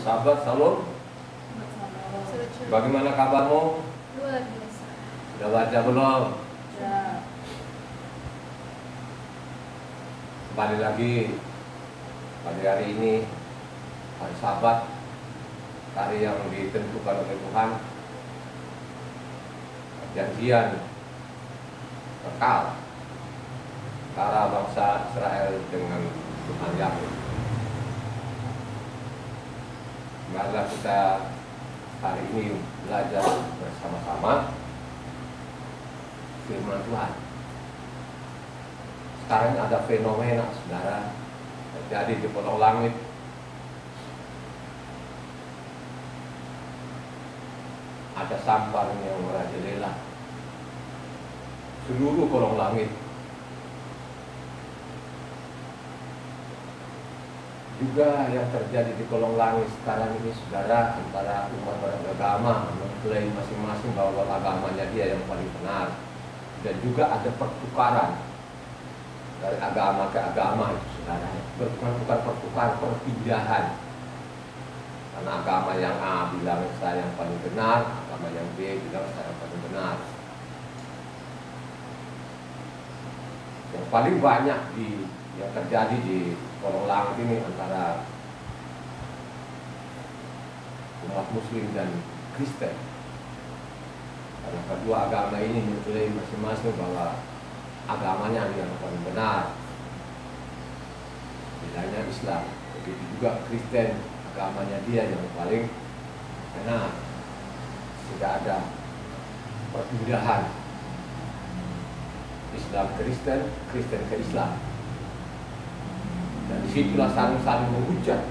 Sahabat Salam, bagaimana kabarmu? Luar biasa. Sudah baca belum? Ya. Kembali lagi pada hari ini, hari Sabat, hari yang ditentukan oleh Tuhan, perjanjian kekal antara bangsa Israel dengan Tuhan Yahweh. Marilah kita hari ini belajar bersama-sama firman Tuhan. Sekarang ada fenomena, saudara, terjadi di kolong langit. Ada sampan yang merajalela seluruh kolong langit. Juga yang terjadi di kolong langit sekarang ini, saudara, antara umat beragama mengklaim masing-masing bahwa agamanya dia yang paling benar, dan juga ada pertukaran dari agama ke agama itu, saudara. Bukan pertukaran, perpindahan. Karena agama yang A bilang saya yang paling benar, agama yang B bilang saya yang paling benar. Yang paling banyak yang terjadi di kolong langit ini antara umat Muslim dan Kristen. Karena kedua agama ini mengklaim masing-masing bahwa agamanya yang paling benar. Bedanya Islam, begitu juga Kristen, agamanya dia yang paling benar. Tidak ada perpindahan Islam ke Kristen, Kristen ke Islam. Dan disitulah saling menghujat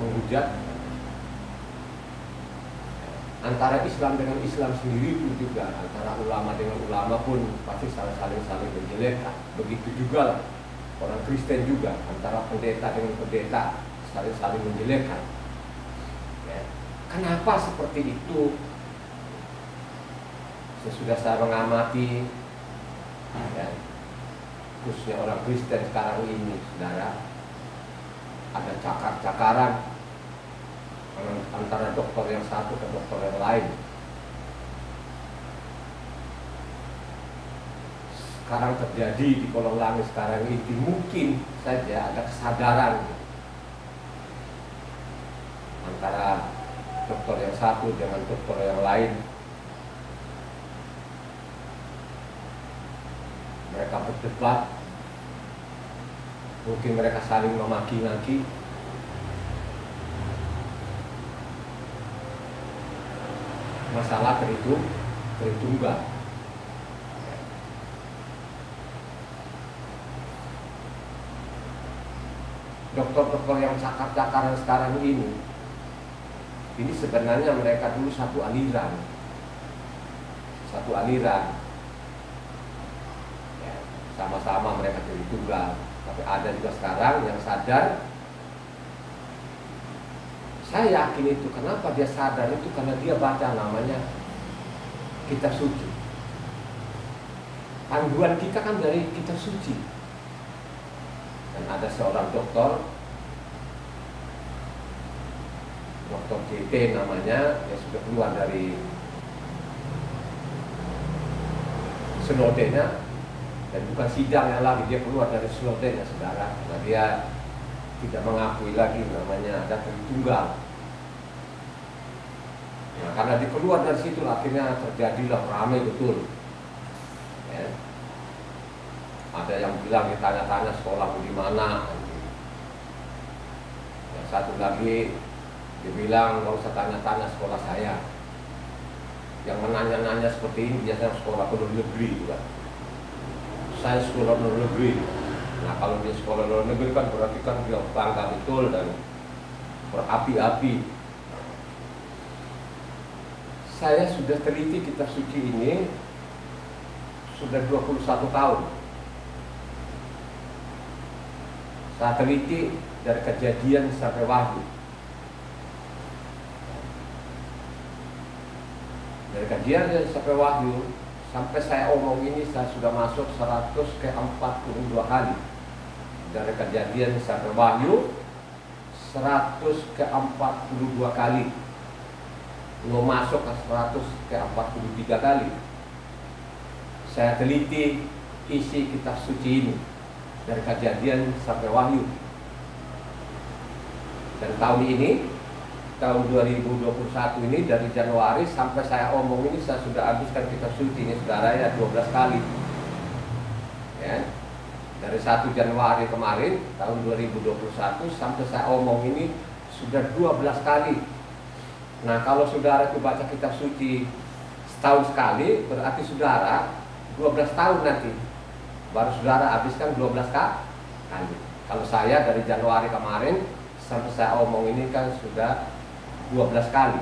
antara Islam dengan Islam sendiri pun juga, antara ulama dengan ulama pun pasti saling menjelekkan. Begitu juga orang Kristen juga, antara pendeta dengan pendeta saling menjelekkan. Ya. Kenapa seperti itu? Sesudah saya mengamati, ya, khususnya orang Kristen sekarang ini, saudara, ada cakar-cakaran antara dokter yang satu ke dokter yang lain. Sekarang terjadi di kolong langit sekarang ini, mungkin saja ada kesadaran antara dokter yang satu dengan dokter yang lain. Mereka berdebat, mungkin mereka saling memaki-maki. Masalah Tritunggal. Dokter-dokter yang cakar-cakaran sekarang ini sebenarnya mereka dulu satu aliran. Ya, sama-sama mereka Tritunggal. Tapi ada juga sekarang yang sadar. Saya yakin itu. Kenapa dia sadar itu? Karena dia baca namanya Kitab Suci. Panduan kita kan dari Kitab Suci. Dan ada seorang dokter JT namanya, yang sudah keluar dari Snowden-nya, dan bukan sidangnya lagi, dia keluar dari Snowden-nya, saudara. Nah, dia tidak mengakui lagi namanya ada Tritunggal. Nah, karena dia keluar dari situ, akhirnya terjadilah ramai betul. Ya. Ada yang bilang ditanya-tanya sekolahmu di mana. Yang satu lagi dia bilang nggak usah tanya-tanya sekolah saya. Yang menanya-nanya seperti ini biasanya sekolah luar negeri juga. Saya sekolah luar negeri. Nah, kalau dia sekolah luar negeri kan berarti kan dia bangga betul dan berapi-api. Saya sudah teliti Kitab Suci ini sudah 21 tahun. Saya teliti dari Kejadian sampai Wahyu. Dari Kejadian sampai Wahyu, sampai saya omong ini saya sudah masuk 142 kali. Dari Kejadian sampai Wahyu 142 kali, mau masuk ke 143 kali. Saya teliti isi kitab suci ini dari Kejadian sampai Wahyu. Dan tahun ini, tahun 2021 ini, dari Januari sampai saya omong ini, saya sudah habiskan kitab suci ini, saudara, ya 12 kali. Ya. Dari 1 Januari kemarin tahun 2021 sampai saya omong ini sudah 12 kali. Nah, kalau saudara itu baca kitab suci setahun sekali, berarti saudara 12 tahun nanti baru saudara habiskan 12 kali. Kalau saya dari Januari kemarin sampai saya omong ini kan sudah 12 kali,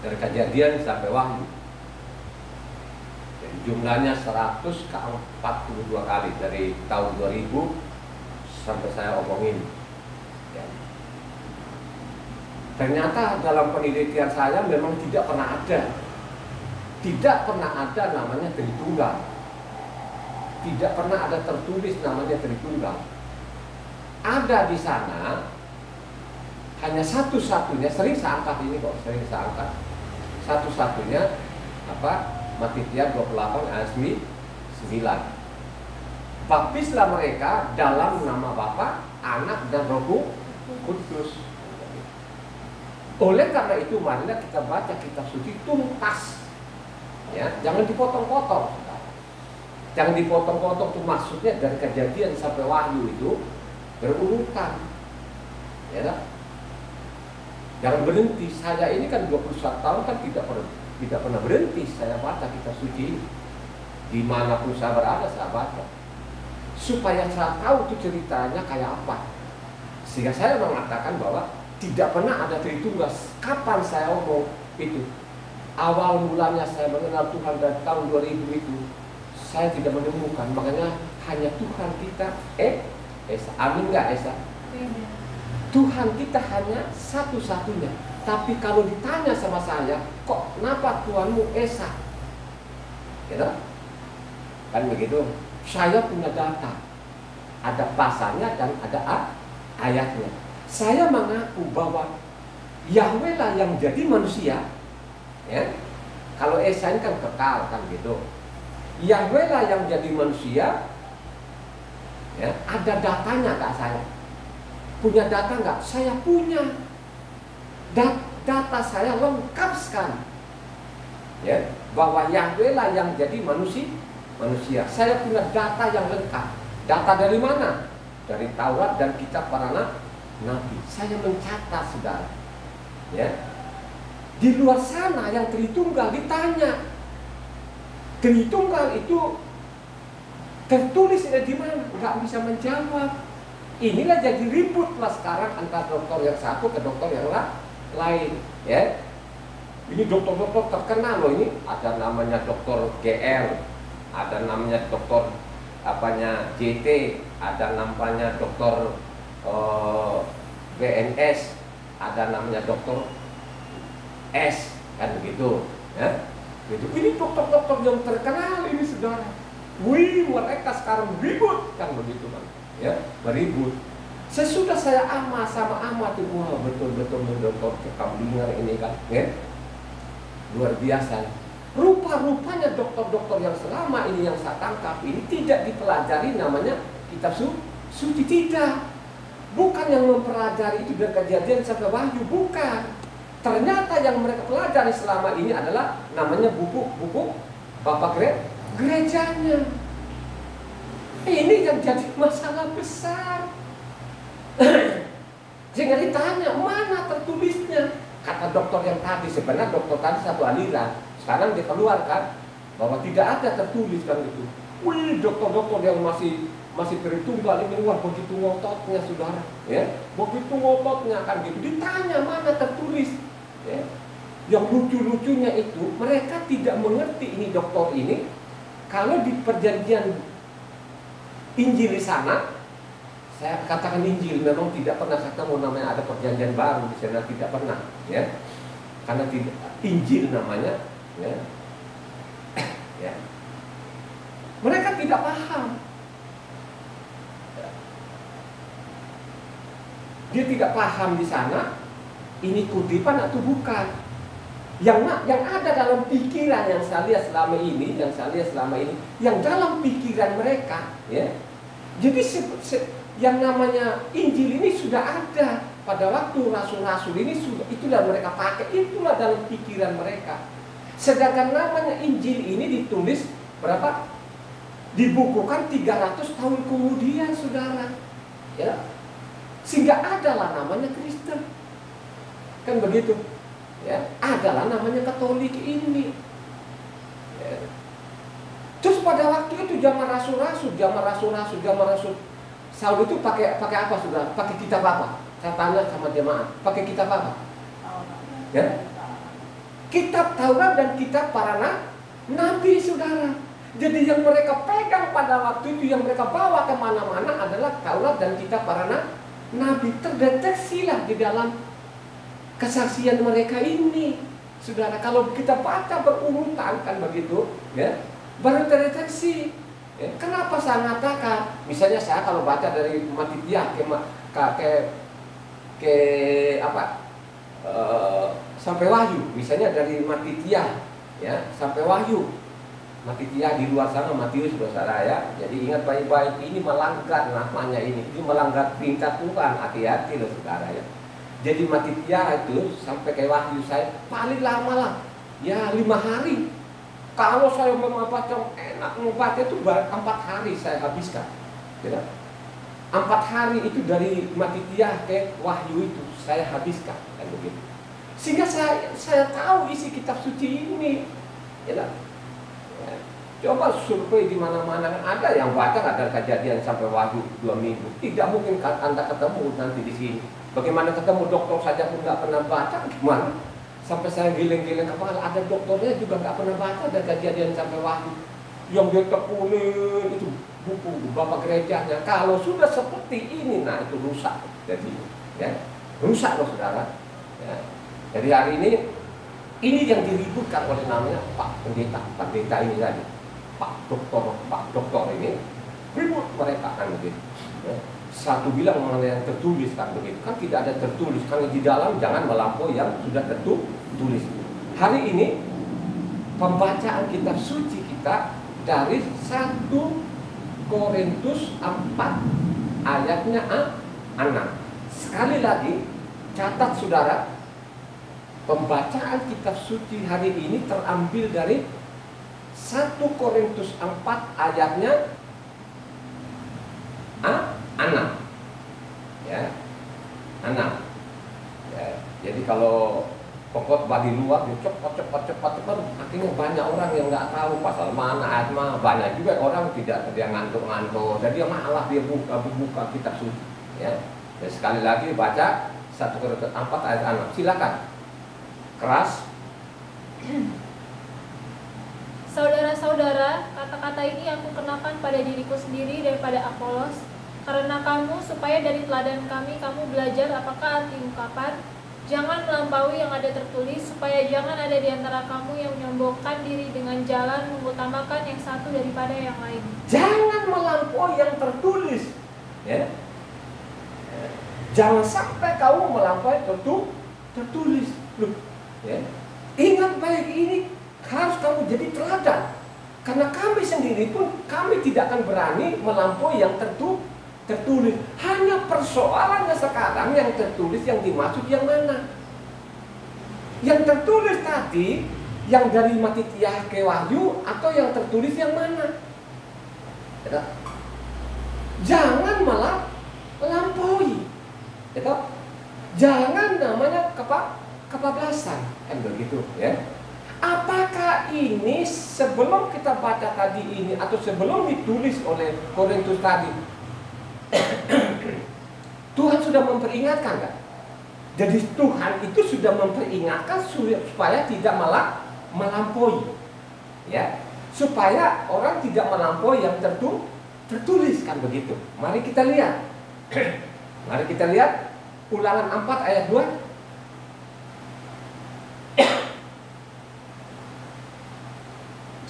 dari Kejadian sampai Wahyu. Jadi jumlahnya 142 kali dari tahun 2000 sampai saya omong ini. Ya. Ternyata dalam penelitian saya memang tidak pernah ada namanya Tritunggal. Tidak pernah ada tertulis namanya Tritunggal. Ada di sana hanya satu-satunya, sering saya angkat ini kok, satu-satunya Matitia 28 ayat 9. Baptislah mereka dalam nama Bapa, Anak dan Roh Kudus. Oleh karena itu, marilah kita baca kitab suci tuntas. Ya, jangan dipotong-potong. Jangan dipotong-potong, itu maksudnya dari Kejadian sampai Wahyu itu berurutan. Ya tak? Jangan berhenti. Saya ini kan 21 tahun kan tidak pernah berhenti saya baca kitab suci. Dimanapun saya berada saya baca, supaya saya tahu itu ceritanya kayak apa. Sehingga saya mengatakan bahwa tidak pernah ada Tritunggal. Kapan saya omong itu? Awal mulanya saya mengenal Tuhan dari tahun 2000 itu, saya tidak menemukan. Makanya hanya Tuhan kita Esa. Amin nggak Esa? Tuhan kita hanya satu-satunya. Tapi kalau ditanya sama saya, kok kenapa Tuhanmu Esa? Gitu? Kan begitu. Saya punya data, ada pasalnya dan ada ayatnya. Saya mengaku bahwa Yahweh lah yang jadi manusia. Ya, kalau Esa ini kan kekal kan gitu. Yahweh lah yang jadi manusia. Ya, ada datanya nggak saya? Punya data nggak? Saya punya. Data saya lengkap sekali. Ya, bahwa Yahweh lah yang jadi manusia. Saya punya data yang lengkap. Data dari mana? Dari Taurat dan kitab para nabi. Saya mencatat, saudara. Ya. Di luar sana yang Tritunggal ditanya, Tritunggal itu tertulis di mana? Nggak bisa menjawab. Inilah jadi ributlah sekarang antara dokter yang satu ke dokter yang lain. Ya, ini dokter-dokter terkenal loh ini. Ada namanya dokter GR, ada namanya dokter JT, ada namanya dokter BNS, ada namanya dokter S, kan begitu. Ya, gitu. Ini dokter-dokter yang terkenal ini, saudara. Wih, mereka sekarang ribut, kan begitu kan? Ya, beribut. Sesudah saya sama amat itu, wah betul-betul dokter Kamblinger ini kan, ya, luar biasa. Rupa-rupanya dokter-dokter yang selama ini yang saya tangkap ini tidak dipelajari namanya kitab suci, tidak. Bukan yang mempelajari itu dari Kejadian sampai Wahyu, bukan. Ternyata yang mereka pelajari selama ini adalah namanya buku Bapak gerejanya. Ini yang jadi masalah besar. Sehingga ditanya, mana tertulisnya? Kata dokter yang tadi, sebenarnya dokter tadi satu aliran. Sekarang dia keluarkan bahwa tidak ada tertulis kan itu. Wih, dokter-dokter yang masih Tritunggal ini, wah begitu ngototnya, saudara. Ya, begitu ngototnya kan gitu. Ditanya mana tertulis? Ya. Yang lucu-lucunya itu mereka tidak mengerti ini dokter ini. Kalau di perjanjian Injil di sana, saya katakan Injil, memang tidak pernah ketemu namanya ada perjanjian baru di sana, tidak pernah, ya, karena tidak Injil namanya, ya. Ya. Mereka tidak paham. Dia tidak paham di sana ini kutipan atau bukan. Yang ada dalam pikiran yang saya lihat selama ini, yang dalam pikiran mereka, ya. Jadi yang namanya Injil ini sudah ada pada waktu rasul-rasul ini, sudah itulah mereka pakai, itulah dalam pikiran mereka. Sedangkan namanya Injil ini ditulis berapa? Dibukukan 300 tahun kemudian, saudara, ya. Sehingga adalah namanya Kristen, kan begitu, ya. Adalah namanya Katolik ini, ya. Terus pada waktu itu zaman rasul-rasul Saul itu pakai apa, saudara? Pakai kitab apa? Saya tanya sama jemaat, pakai kitab apa? Ya? Kitab Taurat dan kitab para nabi, saudara. Jadi yang mereka pegang pada waktu itu, yang mereka bawa kemana-mana adalah Taurat dan kitab para nabi. Terdeteksilah di dalam kesaksian mereka ini, saudara. Kalau kita baca berurutan, kan begitu, ya, baru terdeteksi. Ya, kenapa saya mengatakan, misalnya saya kalau baca dari Matitia sampai Wahyu, misalnya dari Matitia, ya, sampai Wahyu. Matitia di luar sana Matius, saudara, ya. Jadi ingat baik-baik, ini melanggar namanya ini melanggar perintah Tuhan. Hati-hati loh, saudara, ya. Jadi Matitia itu sampai ke Wahyu saya paling lama lah, ya 5 hari. Kalau saya membaca enak, membaca itu 4 hari saya habiskan, ya. 4 hari itu dari Matitia ke Wahyu itu saya habiskan, kan begitu. Sehingga saya tahu isi kitab suci ini, ya. Ya. Coba survei di mana-mana, ada yang baca ada Kejadian sampai Wahyu 2 minggu. Tidak mungkin Anda ketemu nanti di sini. Bagaimana ketemu dokter saja pun nggak pernah baca, gimana? Sampai saya giling-giling kepala, ada dokternya juga nggak pernah baca ada Kejadian sampai Wahyu. Yang dia tekunin itu buku bapak gerejanya. Kalau sudah seperti ini, nah itu rusak. Jadi, ya, rusak loh, saudara. Ya. Jadi hari ini yang diributkan oleh namanya Pak Pendeta ini tadi, Pak Doktor ini ribut mereka, kan begitu. Ya. Satu bilang mengenai yang tertulis, kan begitu, kan tidak ada tertulis, kan di dalam jangan melampaui yang sudah tertulis. Hari ini pembacaan kitab suci kita dari 1 Korintus 4 ayatnya 6. Sekali lagi catat, saudara, pembacaan kitab suci hari ini terambil dari 1 Korintus 4 ayatnya 6, ya, 6. Ya, jadi kalau khotbah di luar cepat, akhirnya banyak orang yang nggak tahu pasal mana, ayat mana. Banyak juga orang tidak, dia ngantuk-ngantuk, jadi dia malah dia buka kitab suci, ya. Dan sekali lagi baca 1 Korintus 4 ayat 6. Silakan. Keras. Saudara-saudara, kata-kata ini aku kenakan pada diriku sendiri daripada Apolos, karena kamu, supaya dari teladan kami kamu belajar apakah arti ungkapan. Jangan melampaui yang ada tertulis, supaya jangan ada di antara kamu yang menyombongkan diri dengan jalan mengutamakan yang satu daripada yang lain. Jangan melampaui yang tertulis, ya. Jangan sampai kamu melampaui tertulis. Loh, ya. Ingat baik, ini harus kamu jadi teladan. Karena kami sendiri pun kami tidak akan berani melampaui yang tertulis. Hanya persoalannya sekarang yang tertulis yang dimaksud yang mana? Yang tertulis tadi yang dari Matitia ke Wahyu atau yang tertulis yang mana? Ya. Jangan malah melampaui, ya. Jangan namanya kebablasan, kan begitu, ya. Apakah ini sebelum kita baca tadi ini atau sebelum ditulis oleh Korintus tadi Tuhan sudah memperingatkan, kan? Jadi Tuhan itu sudah memperingatkan supaya tidak malah melampaui, ya, supaya orang tidak melampaui yang tertulis, kan begitu. Mari kita lihat. Mari kita lihat Ulangan 4 ayat 2.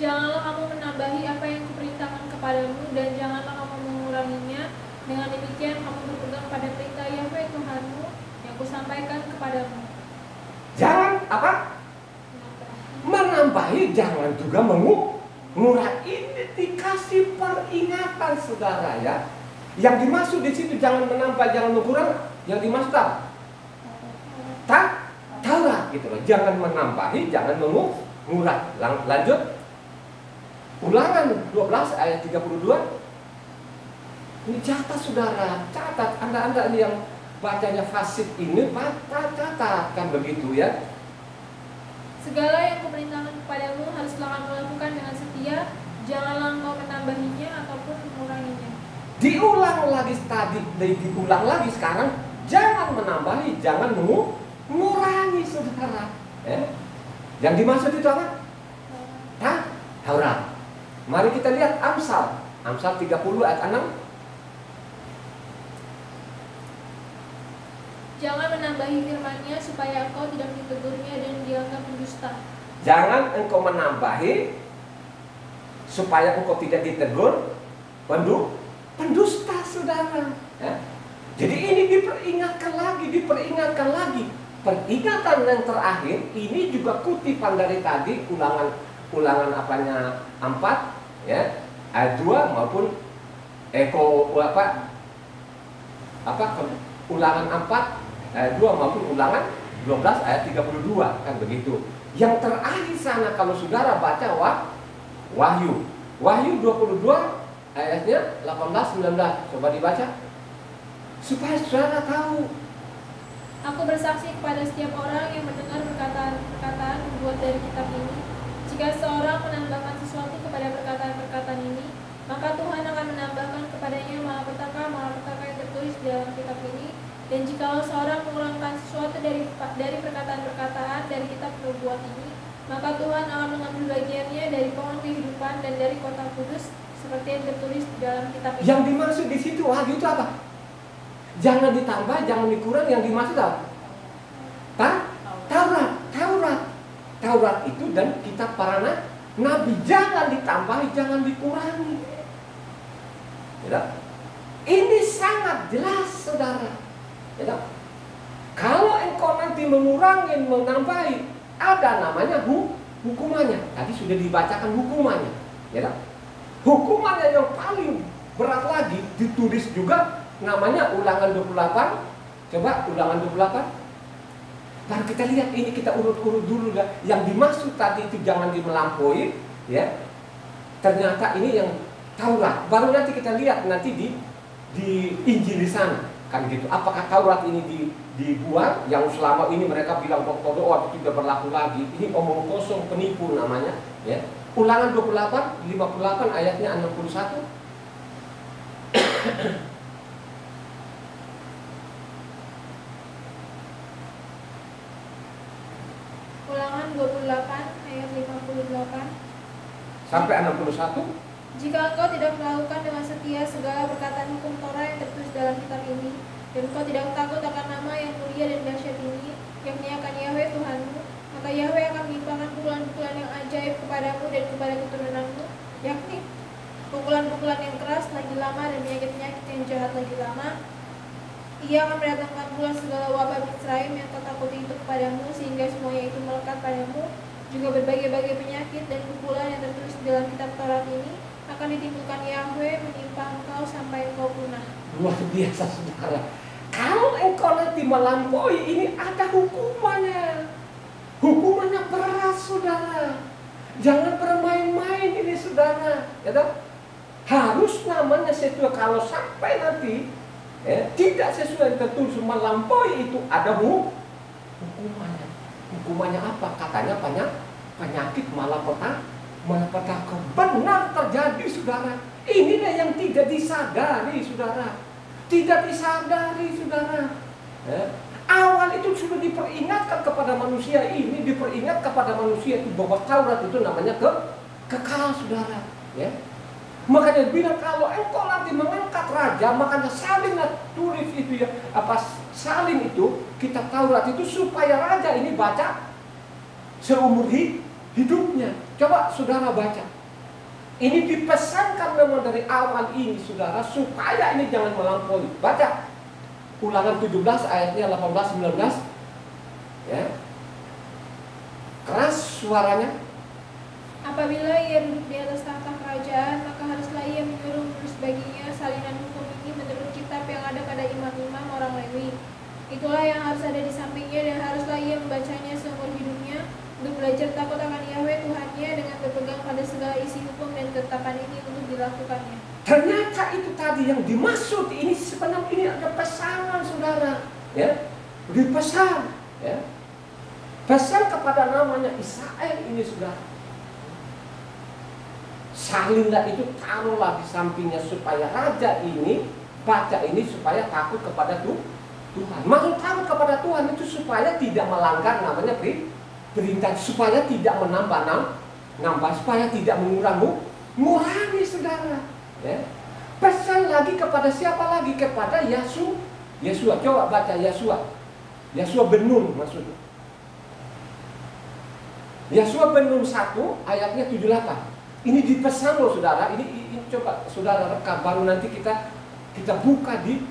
Janganlah kamu menambahi apa yang kuperintahkan kepadamu, dan janganlah kamu menguranginya, Dengan demikian kamu berpegang pada perintah Yahweh Tuhanmu yang kusampaikan kepadamu. Jangan apa? Menambahi, jangan juga mengurangi. Ini dikasih peringatan saudara ya. Yang dimaksud di situ jangan menambah, jangan mengurangi. Yang dimaksud apa? Taurat gitu loh. Jangan menambahi, jangan mengurangi. Lanjut. Ulangan 12 ayat 32. Ini catat saudara, catat. Anda ini yang bacanya fasih ini catat kan begitu ya. Segala yang kuperintahkan kepadamu haruslah kamu lakukan dengan setia, janganlah engkau menambahinya ataupun menguranginya. Diulang lagi tadi, diulang lagi sekarang, jangan menambahi, jangan mengurangi saudara. Yang dimaksud itu apa? Taurat. Mari kita lihat Amsal 30 ayat 6. Jangan menambahi firman-Nya supaya engkau tidak ditegurnya dan dianggap pendusta. Jangan engkau menambahi supaya engkau tidak ditegur pendusta saudara. Jadi ini diperingatkan lagi. Peringatan yang terakhir ini juga kutipan dari tadi ulangan 4 ya, ayat 2 maupun ulangan 4 ayat 2 maupun ulangan 12 ayat 32 kan begitu. Yang terakhir sana kalau saudara baca Wahyu 22 ayatnya 18-19, coba dibaca supaya saudara tahu. Aku bersaksi kepada setiap orang yang mendengar perkataan-perkataan dibuat dari kitab ini. Jika seorang menambahkan sesuatu kepada perkataan-perkataan ini, maka Tuhan akan menambahkan kepadanya malapetaka yang tertulis di dalam kitab ini. Dan jikalau seorang mengurangkan sesuatu dari perkataan-perkataan dari kitab nubuat ini, maka Tuhan akan mengambil bagiannya dari pohon kehidupan dan dari kota kudus, seperti yang tertulis di dalam kitab ini. Yang dimaksud di situ Wahyu itu apa? Jangan ditambah, jangan dikurang. Yang dimaksud apa? Taurat itu dan kitab para nabi. Jangan ditambahi, jangan dikurangi. Ya. Ini sangat jelas saudara. Ya. Kalau engkau nanti mengurangi, menambahi, ada namanya hukumannya. Tadi sudah dibacakan hukumannya. Ya. Hukumannya yang paling berat lagi ditulis juga, namanya ulangan 28. Coba ulangan 28. Baru kita lihat ini, kita urut-urut dulu lah. Yang dimaksud tadi itu jangan dimelampaui, ya. Ternyata ini yang Taurat. Baru nanti kita lihat nanti di Injil di sana, kan gitu. Apakah Taurat ini dibuang yang selama ini mereka bilang doa itu tidak berlaku lagi. Ini omong kosong, penipu namanya, ya. Ulangan 58 ayatnya 61. Ulangan 28 ayat 58 sampai 61. Jika engkau tidak melakukan dengan setia segala perkataan hukum Torah yang tertulis dalam kitab ini, dan engkau tidak takut akan nama yang mulia dan dahsyat ini, yakni akan Yahweh Tuhanmu, maka Yahweh akan melimpahkan pukulan-pukulan yang ajaib kepadamu dan kepada keturunanmu, yakni pukulan-pukulan yang keras lagi lama dan penyakit-penyakit yang jahat lagi lama. Ia akan mendatangkan pula segala wabah Misraim yang kau takuti itu kepadamu, sehingga semuanya itu melekat padamu. Juga berbagai-bagai penyakit dan pukulan yang tertulis dalam kitab Taurat ini akan ditimbulkan Yahweh menimpa engkau sampai engkau punah. Luar biasa saudara. Kalau engkau nanti melampaui ini ada hukumannya. Hukumannya berat saudara. Jangan bermain-main ini saudara. Ya tak? Harus namanya sesuai. Kalau sampai nanti tidak sesuai tertulis melampaui itu ada hukumannya. Hukumannya apa? Katanya penyakit malapetaka. Benar terjadi saudara. Inilah yang tidak disadari saudara. Tidak disadari saudara. Awal itu sudah diperingatkan kepada manusia ini, diperingat kepada manusia itu bahwa Taurat itu namanya kekal saudara. Ya. Makanya bilang kalau engkau nanti mengangkat raja, makanya salinlah tulis itu ya, salin itu kitab Taurat itu supaya raja ini baca seumur hidupnya. Coba saudara baca. Ini dipesankan memang dari awal ini saudara, supaya ini jangan melampaui. Baca Ulangan 17 ayatnya 18-19 ya. Keras suaranya. Apabila ia duduk di atas tahta kerajaan, maka haruslah ia menyuruh-menulis baginya salinan hukum ini menurut kitab yang ada pada imam-imam orang Lewi. Itulah yang harus ada di sampingnya, dan haruslah ia membacanya seumur hidupnya untuk belajar takut akan Yahweh Tuhannya dengan berpegang pada segala isi hukum dan ketetapan ini untuk dilakukannya. Ternyata itu tadi yang dimaksud. Ini sebenarnya ini ada pesanan saudara, ya, dipesan, ya, pesan kepada namanya Israel ini saudara. Salinlah itu taruhlah di sampingnya supaya raja ini baca ini supaya takut kepada Tuhan. Maksud takut kepada Tuhan itu supaya tidak melanggar namanya perintah, supaya tidak menambah, supaya tidak mengurangi saudara. Ya. Pesan lagi kepada siapa lagi? Kepada Yesua. Coba baca Yesua ben Nun maksudnya. Yesua ben Nun 1 ayatnya 78. Ini dipesan loh saudara. Ini coba saudara rekam, baru nanti kita buka di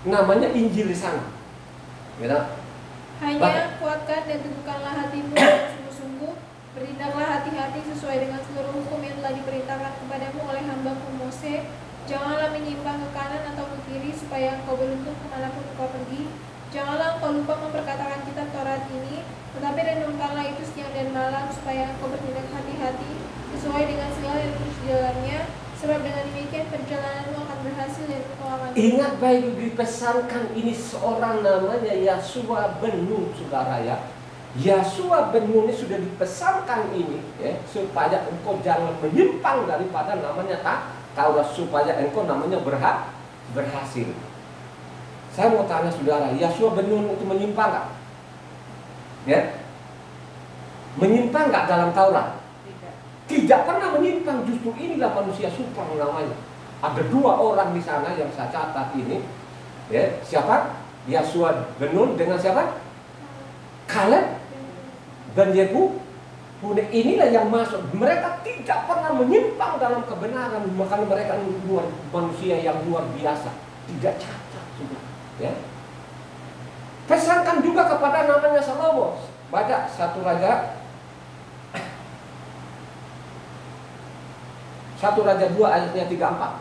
namanya Injil di sana. Ya. Hanya kuatkan dan teguhkanlah hatimu dengan sungguh-sungguh. Bertindaklah hati-hati sesuai dengan seluruh hukum yang telah diperintahkan kepadamu oleh hamba-Ku Mose. Janganlah menyimpang ke kanan atau ke kiri, supaya engkau beruntung kemanapun engkau pergi. Janganlah engkau lupa memperkatakan kitab Taurat ini, tetapi renungkanlah itu siang dan malam, supaya engkau bertindak hati-hati sesuai dengan segala yang terus di dalamnya. Sebab dengan demikian perjalananmu akan berhasil dan engkau akan. Ingat baik, dipesankan ini seorang namanya Yesua ben Nun saudara ya. Yesua ben Nun ini sudah dipesankan ini ya, supaya engkau jangan menyimpang daripada namanya Taurat, supaya engkau namanya berhasil. Saya mau tanya saudara, Yesua ben Nun itu menyimpang nggak? Ya, menyimpang nggak dalam Taurat? Tidak pernah menyimpang. Justru inilah manusia super namanya. Ada 2 orang di sana yang saya catat ini ya, siapa? Yesua ben Nun dengan siapa? Kaleb dan Yefune. Inilah yang masuk. Mereka tidak pernah menyimpang dalam kebenaran. Makanya mereka manusia yang luar biasa, tidak cacat juga. Ya. Pesankan juga kepada namanya Salomo. Baca 1 Raja 2 ayatnya 34.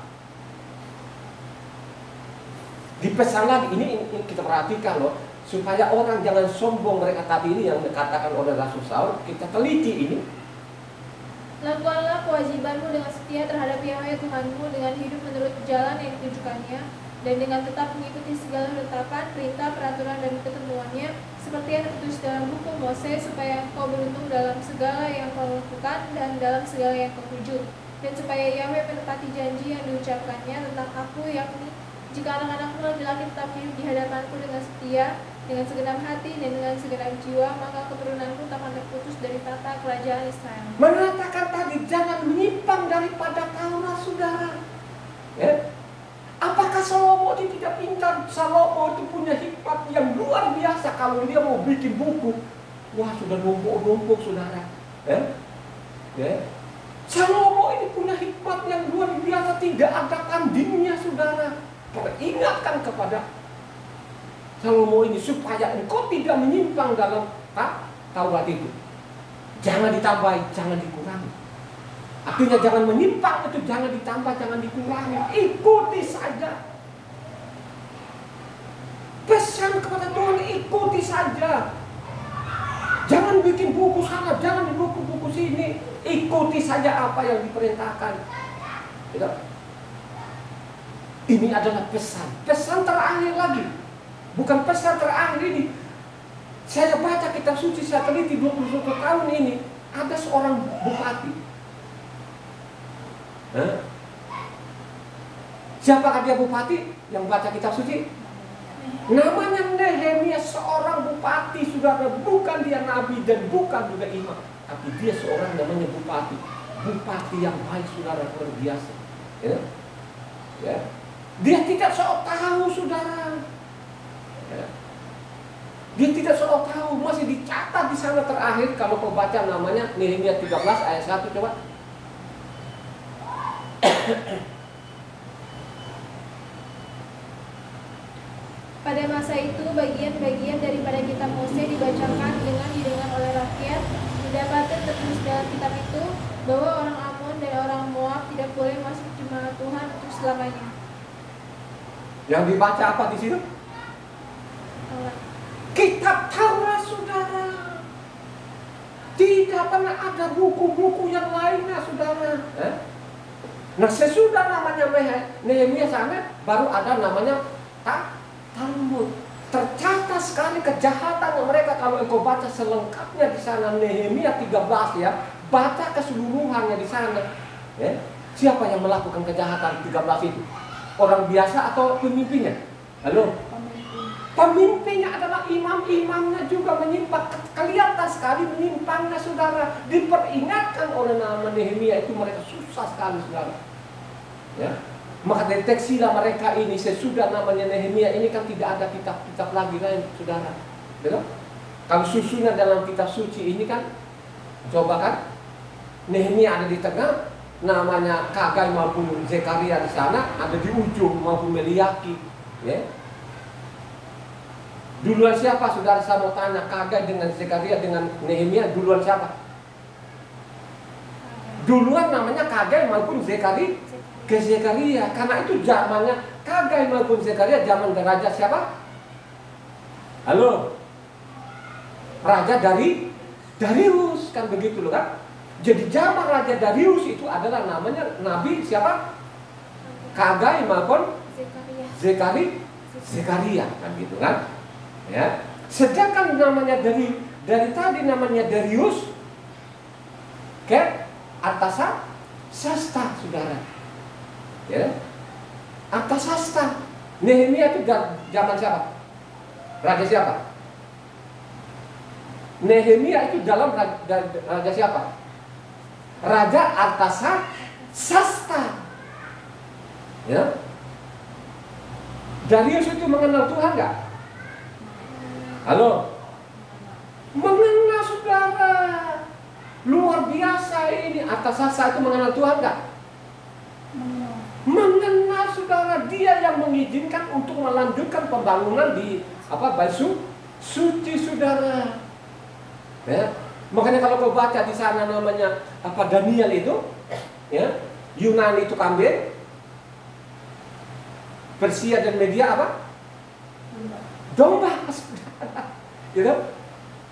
Dipesan lagi ini kita perhatikan loh, supaya orang jangan sombong. Mereka tadi ini yang dikatakan oleh Rasul Saul, kita teliti ini. Lakukanlah kewajibanmu dengan setia terhadap Yahweh Tuhanmu, dengan hidup menurut jalan yang ditujukannya, dan dengan tetap mengikuti segala ketetapan, perintah, peraturan, dan ketentuannya, seperti yang tertulis dalam buku Mose, supaya engkau beruntung dalam segala yang kau lakukan dan dalam segala yang kau tuju. Dan supaya Yahweh menepati janji yang diucapkannya tentang aku, yakni jika anak-anakmu laki-laki tetap hidup di hadapanku dengan setia, dengan segenap hati dan dengan segenap jiwa, maka keturunanku tak akan terputus dari tata kerajaan Israel. Mengatakan tadi jangan menyimpang daripada Taurat saudara. Ya. Apakah Salomo itu tidak pintar? Salomo itu punya hikmat yang luar biasa. Kalau dia mau bikin buku, wah sudah numpuk-numpuk saudara. Ya. Ya. Salomo ini punya hikmat yang luar biasa, tidak ada tandingnya saudara. Peringatkan kepada Salomo ini supaya engkau tidak menyimpang dalam Taurat itu. Jangan ditambahi, jangan dikurangi. Artinya jangan menyimpang itu, jangan ditambah, jangan dikurangi. Ikuti saja. Pesan kepada Tuhan, ikuti saja. Jangan bikin buku sana, jangan buku-buku sini. Ikuti saja apa yang diperintahkan. Gitu? Ini adalah pesan terakhir lagi. Bukan pesan terakhir ini. Saya baca kitab suci, saya teliti 21 tahun ini. Ada seorang bupati. Siapakah dia bupati yang baca kitab suci? Namanya Nehemia, seorang bupati saudara. Bukan dia nabi dan bukan juga imam, tapi dia seorang namanya bupati. Bupati yang baik saudara, luar biasa. Ya. Ya. Dia tidak sok tahu saudara. Ya. Dia tidak sok tahu, masih dicatat di sana terakhir. Kalau kau baca namanya Nehemia 13 ayat 1 coba. Pada masa itu, bagian-bagian daripada kitab Mose dibacakan dengan didengar oleh rakyat. Didapati tertulis dalam kitab itu bahwa orang Amon dan orang Moab tidak boleh masuk jemaat Tuhan untuk selamanya. Yang dibaca apa di situ? Kitab Taurat, saudara. Tidak pernah ada buku-buku yang lainnya, saudara. Nah, sesudah namanya Nehemia sana, baru ada namanya Talmud. Tercatat sekali kejahatan mereka. Kalau engkau baca selengkapnya di sana Nehemia 13 ya, baca keseluruhannya di sana. Ya. Siapa yang melakukan kejahatan 13 itu? Orang biasa atau pemimpinnya? Halo? Pemimpinnya adalah imam-imamnya juga menyimpang. Kelihatan sekali menyimpangnya, saudara. Diperingatkan oleh nama Nehemia itu mereka susah sekali, saudara. Ya. Maka deteksilah mereka ini sesudah namanya Nehemia ini kan tidak ada kitab-kitab lagi lain, saudara. Betul? Kalau susunan dalam kitab suci ini kan, coba kan, Nehemia ada di tengah, namanya Hagai maupun Zekaria di sana, ada di ujung maupun Meliaki. Ya. Duluan siapa, saudara? Saya mau tanya, Hagai dengan Zekaria dengan Nehemia, duluan siapa? Duluan namanya Hagai maupun Zekaria, karena itu zamannya Hagai maupun Zekaria zaman raja siapa? Halo? Raja Darius, kan begitu loh kan? Jadi zaman Raja Darius itu adalah namanya Nabi siapa? Hagai maupun Zekaria, kan gitu kan? Ya. Sedangkan namanya dari tadi namanya Darius ke Artasasta, saudara. Ya. Artasasta. Nehemia itu zaman siapa? Raja siapa? Nehemia itu dalam raja siapa? Raja Artasasta. Ya. Darius itu mengenal Tuhan nggak? Halo? Mengenal, saudara. Luar biasa ini. Artasasta itu mengenal Tuhan nggak? Mengenal, saudara. Dia yang mengizinkan untuk melanjutkan pembangunan di Bait Suci, saudara. Ya. Makanya kalau kau baca di sana namanya Daniel itu, ya, Yunani itu kambing, Persia dan Media apa? Domba, gitu?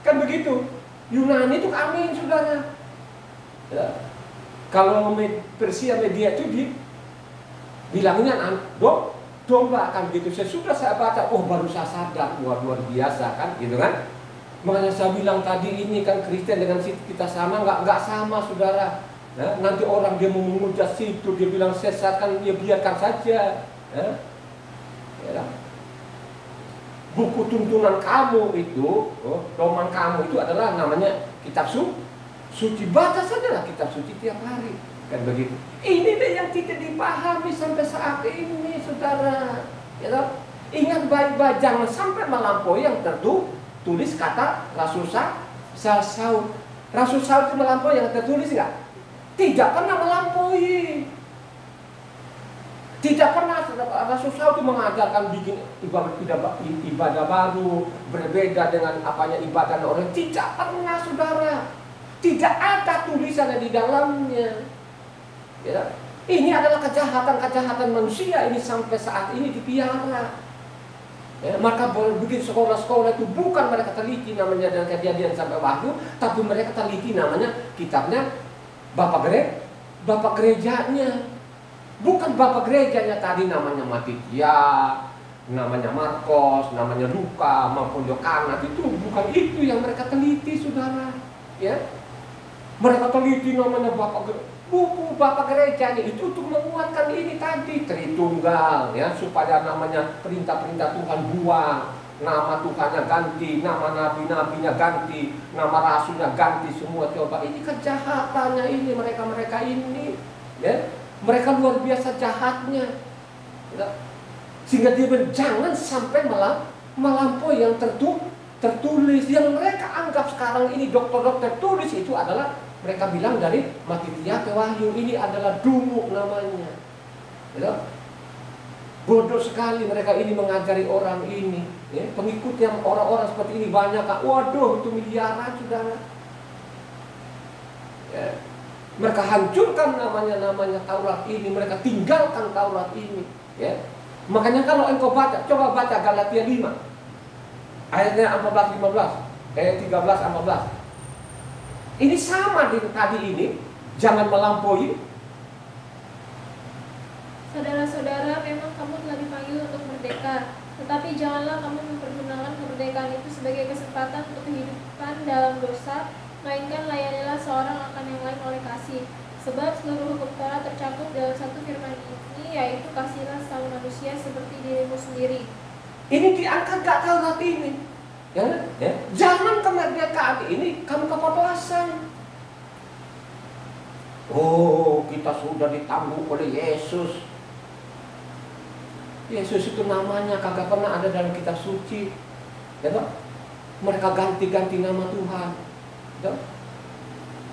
Kan begitu. Yunani itu kambing, saudara. Ya. Kalau Persia Media itu bilangnya domba, kan gitu. Sesudah saya baca, baru saya sadar, luar biasa kan, gitu kan? Makanya saya bilang tadi ini kan Kristen dengan kita sama, nggak sama, saudara. Ya, nanti orang dia mau mengujar situ, dia bilang sesat, kan dia biarkan saja. Ya. Ya. Buku tuntunan kamu itu, doman kamu itu adalah namanya kitab suci. Baca sajalah kitab suci tiap hari, kan begitu. Ini deh yang tidak dipahami sampai saat ini, saudara. Ya, ingat baik-baik, jangan sampai melampaui yang tertulis kata Rasul Saul. Rasul Saul itu melampaui yang tertulis nggak? Tidak pernah melampaui. Tidak pernah. Rasul Saul itu mengajarkan bikin ibadah baru, berbeda dengan apanya ibadah orang. Tidak pernah, saudara. Tidak ada tulisannya di dalamnya. Ya. Ini adalah kejahatan manusia ini sampai saat ini dipiara. Ya, maka bikin sekolah-sekolah itu bukan mereka teliti namanya dan Kejadian sampai Wahyu, tapi mereka teliti namanya kitabnya Bapak gerejanya. Bukan Bapak gerejanya tadi namanya Matitia, namanya Markos, namanya Luka maupun Yohanes, itu bukan itu yang mereka teliti, saudara. Ya. Mereka teliti namanya buku Bapak gerejanya itu untuk menguatkan ini tadi Tritunggal, ya, supaya namanya perintah-perintah Tuhan buang, nama Tuhannya ganti, nama nabi-nabinya ganti, nama rasulnya ganti semua. Coba ini kejahatannya ini mereka ini, ya, mereka luar biasa jahatnya, ya. Sehingga dia jangan sampai melampaui yang tertulis yang mereka anggap sekarang ini dokter tulis itu adalah Mereka bilang dari Matitia ke Wahyu, ini adalah dungu namanya. Ya. Bodoh sekali mereka ini mengajari orang ini. Ya. Pengikutnya orang-orang seperti ini banyak. Waduh, itu miliaran saudara. Ya. Mereka hancurkan namanya Taurat ini. Mereka tinggalkan Taurat ini. Ya. Makanya kalau engkau baca, coba baca Galatia 5 ayatnya 14-15, 13-14. Ini sama dengan tadi ini. Jangan melampaui. Saudara-saudara, memang kamu telah dipanggil untuk merdeka, tetapi janganlah kamu mempergunakan kemerdekaan itu sebagai kesempatan untuk kehidupan dalam dosa, melainkan layanilah seorang akan yang lain oleh kasih. Sebab seluruh hukum Taurat tercakup dalam satu firman ini, yaitu kasihilah sesama manusia seperti dirimu sendiri. Ini diangkat gak Taurat ini. Ya? Jangan kemerdekaan ini kamu kebablasan. Oh, kita sudah ditanggung oleh Yesus. Yesus itu namanya kagak pernah ada dalam kitab suci. Ya, mereka ganti-ganti nama Tuhan. Ya?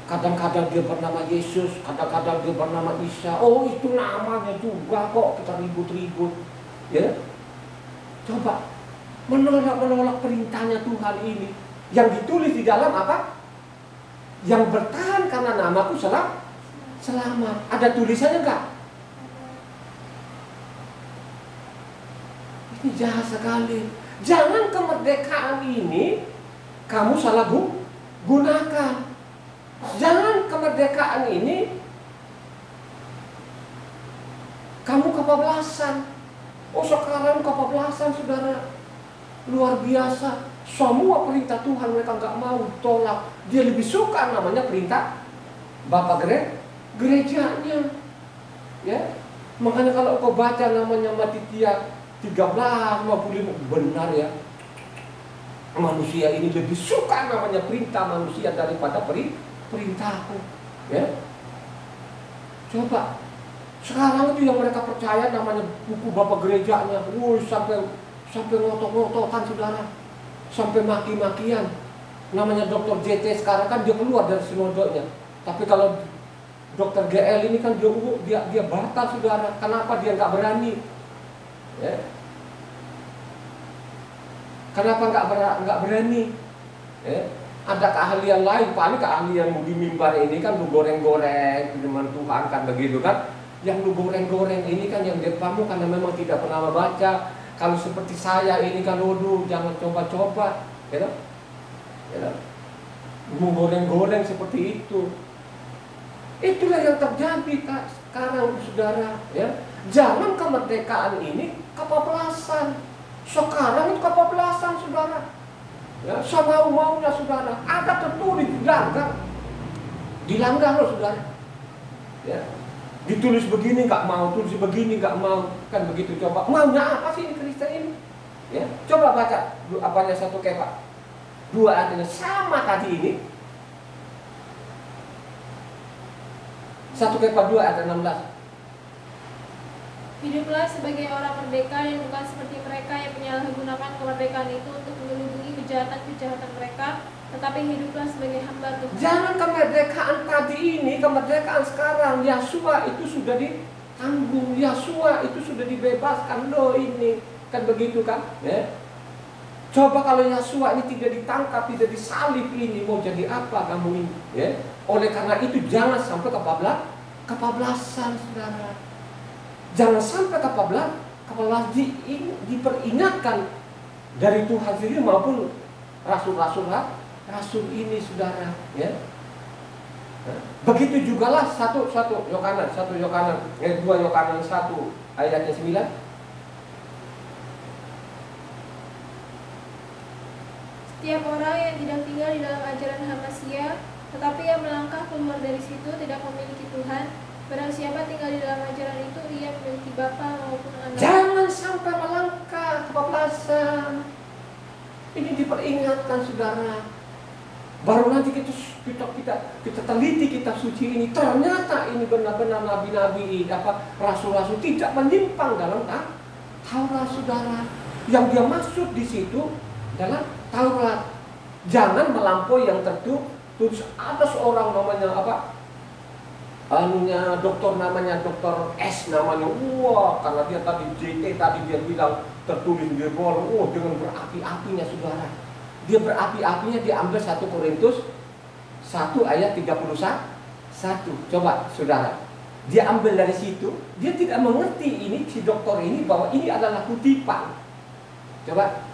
Kadang-kadang dia bernama Yesus, kadang-kadang dia bernama Isa. Oh, itu namanya juga kok, kita ribut-ribut. Ya, coba menolak perintahnya Tuhan ini. Yang ditulis di dalam apa? Yang bertahan karena namaku selamat. Ada tulisannya enggak? Ini jahat sekali. Jangan kemerdekaan ini kamu salah gunakan. Jangan kemerdekaan ini kamu kebablasan. Oh, sekarang kebablasan saudara. Luar biasa. Semua perintah Tuhan mereka nggak mau, tolak. Dia lebih suka namanya perintah Bapak gerejanya. Ya. Makanya kalau kau baca namanya Matitia 13:55, benar ya. Manusia ini lebih suka namanya perintah manusia daripada perintahku. Ya. Coba sekarang itu yang mereka percaya namanya buku Bapak gerejanya, sampai ngotot-ngototan saudara, sampai maki-makian. Namanya Dr. JT sekarang kan dia keluar dari sinodenya. Tapi kalau Dr. GL ini kan dia batal saudara. Kenapa dia nggak berani? Ya. Kenapa nggak berani? Ya. Ada keahlian lain, paling keahlian di mimbar ini kan lu goreng-goreng firman Tuhan kan begitu kan. Yang lu goreng-goreng ini kan yang depanmu karena memang tidak pernah membaca. Kalau seperti saya ini kan waduh, jangan coba-coba, ya. Ya. Mau goreng-goreng seperti itu. Itulah yang terjadi sekarang saudara, ya. Jangan kemerdekaan ini kebablasan. Sekarang itu kebablasan saudara. Ya, semau-maunya saudara. Ada tertulis dilanggar loh saudara. Ya. Ditulis begini nggak mau, tulis begini nggak mau, kan begitu. Coba maunya apa sih ini Kristen ini? Ya, coba baca apanya 1 Kefa 2 artinya sama tadi ini. 1 Kefa 2 ayat 16. Hiduplah sebagai orang merdeka dan bukan seperti mereka yang menyalahgunakan kemerdekaan itu untuk menyelubungi kejahatan-kejahatan mereka, tetapi hiduplah sebagai hamba Tuhan. Jangan kemerdekaan tadi ini, kemerdekaan sekarang. Yasua itu sudah ditanggung, Yasua itu sudah dibebaskan loh ini, kan begitu kan? Ya. Coba kalau Yasua ini tidak ditangkap, tidak disalib ini, mau jadi apa kamu ini? Ya. Oleh karena itu jangan sampai kebablasan saudara. Jangan sampai kebablasan diperingatkan dari Tuhan sendiri maupun rasul ini saudara, ya. Begitu jugalah 1 Yohanan 2 Yohanan 1 ayatnya 9. Setiap orang yang tidak tinggal di dalam ajaran Hamasia, tetapi yang melangkah keluar dari situ tidak memiliki Tuhan. Barang siapa tinggal di dalam ajaran itu, ia memiliki Bapa maupun Anak. Jangan sampai melangkah kebablasan. Ini diperingatkan saudara. Baru nanti kita teliti kitab suci ini, ternyata ini benar-benar nabi-nabi, rasul-rasul tidak menyimpang dalam Taurat saudara. Yang dia masuk di situ dalam Taurat. Jangan melampaui yang Terus ada seorang namanya apa? Anunya dokter namanya dokter S namanya. Wah, karena dia tadi JT tadi dia bilang tertulis di bawah. Dengan berapi-apinya saudara. Dia berapi-apinya diambil 1 Korintus 1 ayat 31. Coba saudara. Dia ambil dari situ. Dia tidak mengerti ini si dokter ini bahwa ini adalah kutipan. Coba.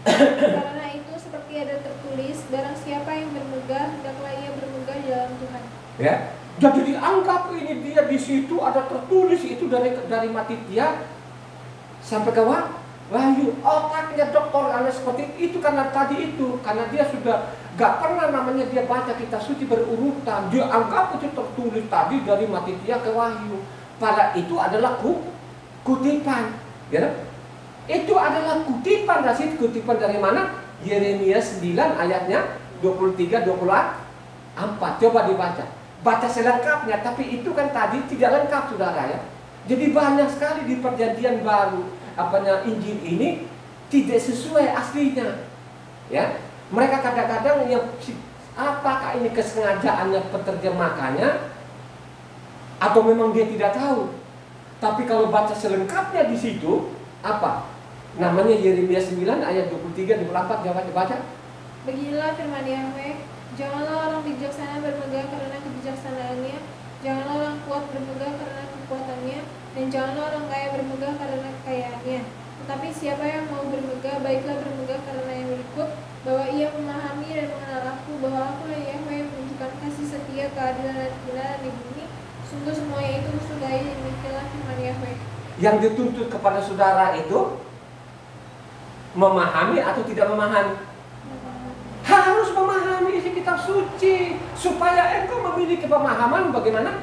Karena itu seperti ada tertulis, barang siapa yang bermegah, hendaklah ia bermegah di dalam Tuhan. Ya. Jadi dianggap ini dia di situ ada tertulis itu dari Matitia sampai ke Wahyu. Otaknya dokter karena seperti itu karena tadi itu karena dia sudah gak pernah namanya dia baca kitab suci berurutan. Dia anggap itu tertulis tadi dari Matitia ke Wahyu. Pada itu adalah kutipan, ya. Itu adalah kutipan dari kutipan dari mana? Yeremia 9 ayatnya 23-24. Coba dibaca. Baca selengkapnya, tapi itu kan tadi tidak lengkap saudara ya. Jadi banyak sekali di perjanjian baru Injil ini tidak sesuai aslinya. Ya. Mereka kadang-kadang apakah ini kesengajaannya penerjemahkannya atau memang dia tidak tahu. Tapi kalau baca selengkapnya di situ namanya Yeremia 9 ayat 23-24 coba baca. Beginilah firman Yahweh, janganlah orang bijaksana bermegah karena kebijaksanaannya, janganlah orang kuat bermegah karena kekuatannya, dan janganlah orang kaya bermegah karena kekayaannya. Tetapi siapa yang mau bermegah, baiklah bermegah karena yang berikut, bahwa ia memahami dan mengenal aku, bahwa akulah Yahweh yang menunjukkan kasih setia, keadilan dan kebenaran di bumi. Sungguh semuanya itu sudahi, demikianlah firman Yahweh. Yang dituntut kepada saudara itu memahami atau tidak memahami? Harus memahami isi kitab suci supaya engkau memiliki pemahaman bagaimana?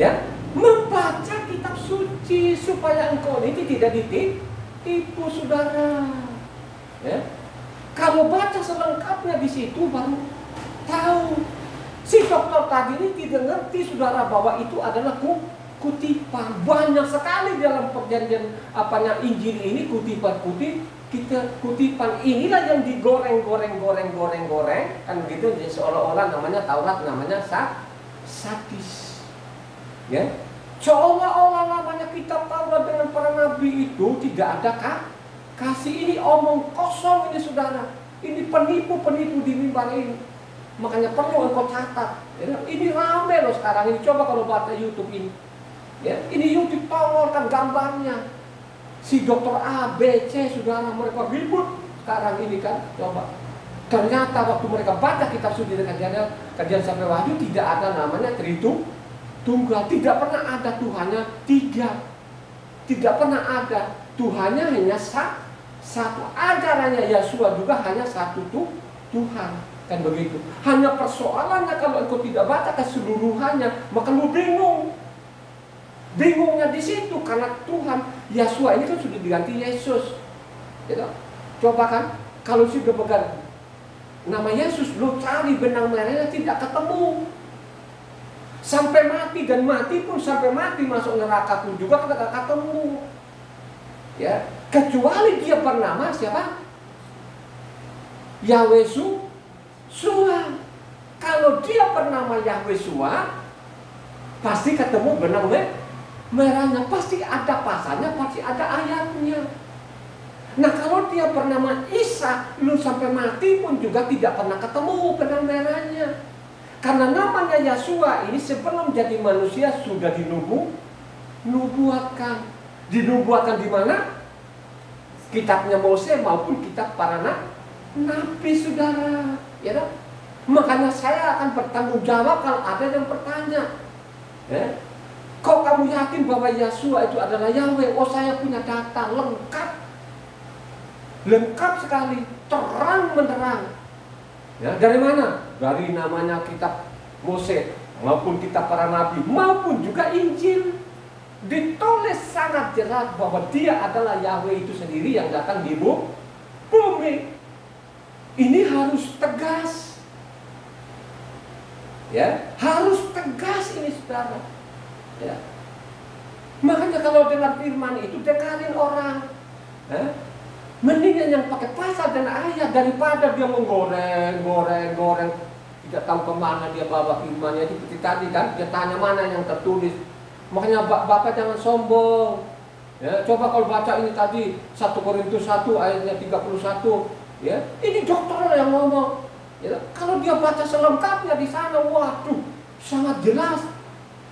Ya, membaca kitab suci supaya engkau ini tidak ditipu saudara. Ya. Kalau baca selengkapnya di situ baru tahu. Si dokter tadi ini tidak ngerti saudara bahwa itu adalah kutipan. Banyak sekali dalam perjanjian Injil ini kutipan inilah yang digoreng kan begitu, jadi seolah-olah namanya Taurat namanya sadis. Ya. Seolah-olah namanya kitab Taurat dengan para nabi itu tidak ada kasih. Ini omong kosong ini saudara. Ini penipu-penipu di mimbar ini. Makanya perlu engkau catat. Ya. Ini rame loh sekarang ini. Coba kalau baca YouTube ini. Ya, ini YouTube tawarkan gambarnya. Si dokter A, B, C, saudara mereka ribut sekarang ini kan. Coba. Ternyata waktu mereka baca kitab suci dari kajian sampai Wahyu tidak ada namanya Tritunggal. Tidak pernah ada Tuhannya 3. Tidak pernah ada Tuhannya hanya satu. Ajarannya Yesua juga hanya satu Tuhan. Kan begitu. Hanya persoalannya kalau engkau tidak baca keseluruhannya, maka lu bingung. Bingungnya di situ karena Tuhan Yesua ini kan sudah diganti Yesus. Gitu. Coba kan kalau sudah pegang nama Yesus, lu cari benang merahnya tidak ketemu. Sampai mati dan mati pun sampai mati masuk neraka pun juga tidak ketemu. Ya, kecuali dia bernama siapa? Yahweh Sua. Kalau dia bernama Yahweh Sua, pasti ketemu benang merahnya, pasti ada pasalnya, pasti ada ayatnya. Nah kalau dia bernama Isa, lu sampai mati pun juga tidak pernah ketemu benang merahnya. Karena namanya Yesua ini sebelum jadi manusia sudah dinubuatkan. Dinubuatkan di mana? Kitabnya Mose maupun kitab para nabi saudara. Ya, makanya saya akan bertanggung jawab kalau ada yang bertanya. Ya. Kok kamu yakin bahwa Yesua itu adalah Yahweh? Oh, saya punya data lengkap. Lengkap sekali, terang menerang. Ya, dari mana? Dari namanya kitab Mose maupun kitab para nabi maupun juga Injil. Ditulis sangat jelas bahwa dia adalah Yahweh itu sendiri yang datang di bumi. Ini harus tegas. Ya, harus tegas ini saudara. Ya. Makanya kalau dengar firman itu dengarin orang. Mendingan yang pakai pasal dan ayat daripada dia menggoreng, tidak tahu kemana dia bawa firmannya. Seperti tadi kan, dia tanya mana yang tertulis. Makanya Bapak jangan sombong. Ya, coba kalau baca ini tadi 1 Korintus 1 ayatnya 31, ya, ini dokter yang ngomong. Ya, kalau dia baca selengkapnya di sana, waduh, sangat jelas.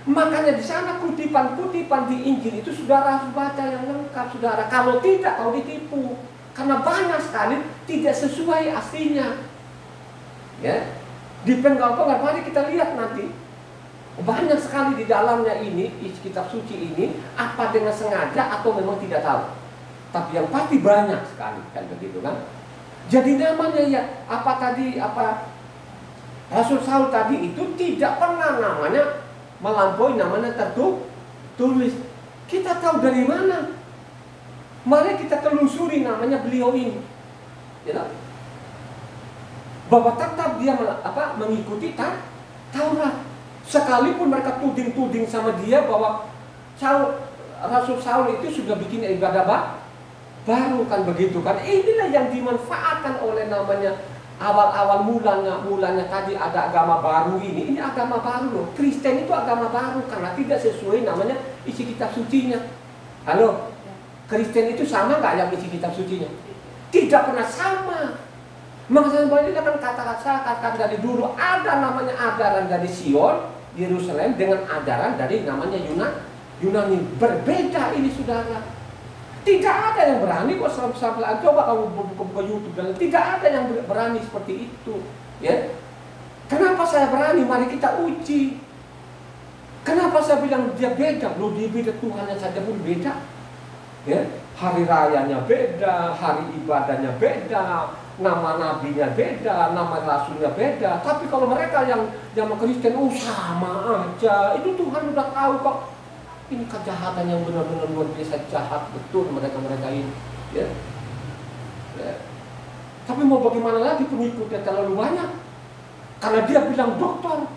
Makanya di sana kutipan-kutipan di Injil itu saudara harus baca yang lengkap, saudara. Kalau tidak, kau ditipu. Karena banyak sekali tidak sesuai aslinya. Ya, di penggal-penggal, mari kita lihat nanti. Banyak sekali di dalamnya ini, isi kitab suci ini, apa dengan sengaja atau memang tidak tahu. Tapi yang pasti banyak sekali, kan begitu kan. Jadi namanya ya, Rasul Saul tadi itu tidak pernah namanya melampaui namanya tertulis. Kita tahu dari mana? Mari kita telusuri namanya beliau ini. Ya. Bahwa tetap dia mengikuti Taurat. Sekalipun mereka tuding-tuding sama dia bahwa Rasul Saul itu sudah bikin ibadah baru, kan begitu kan. Inilah yang dimanfaatkan oleh namanya awal-awal mulanya tadi ada agama baru ini agama baru loh. Kristen itu agama baru karena tidak sesuai namanya isi kitab sucinya. Halo, Kristen itu sama nggak yang isi kitab sucinya? Tidak pernah sama. Makanya banyak kan kata-kata dari dulu ada namanya ajaran dari Sion, Yerusalem dengan ajaran dari namanya Yunani. Berbeda ini saudara. Tidak ada yang berani kok sampai coba kamu buka YouTube dan tidak ada yang berani seperti itu. Ya, kenapa saya berani? Mari kita uji. Kenapa saya bilang dia beda? Loh, dia beda, Tuhannya saja pun beda. Ya, hari rayanya beda, hari ibadahnya beda, nama nabinya beda, nama rasulnya beda. Tapi kalau mereka yang Kristen, sama aja. Itu Tuhan udah tahu kok. Ini kejahatan yang benar-benar luar biasa jahat betul mereka ini. Ya. Ya. Tapi mau bagaimana lagi pengikutnya terlalu banyak? Karena dia bilang dokter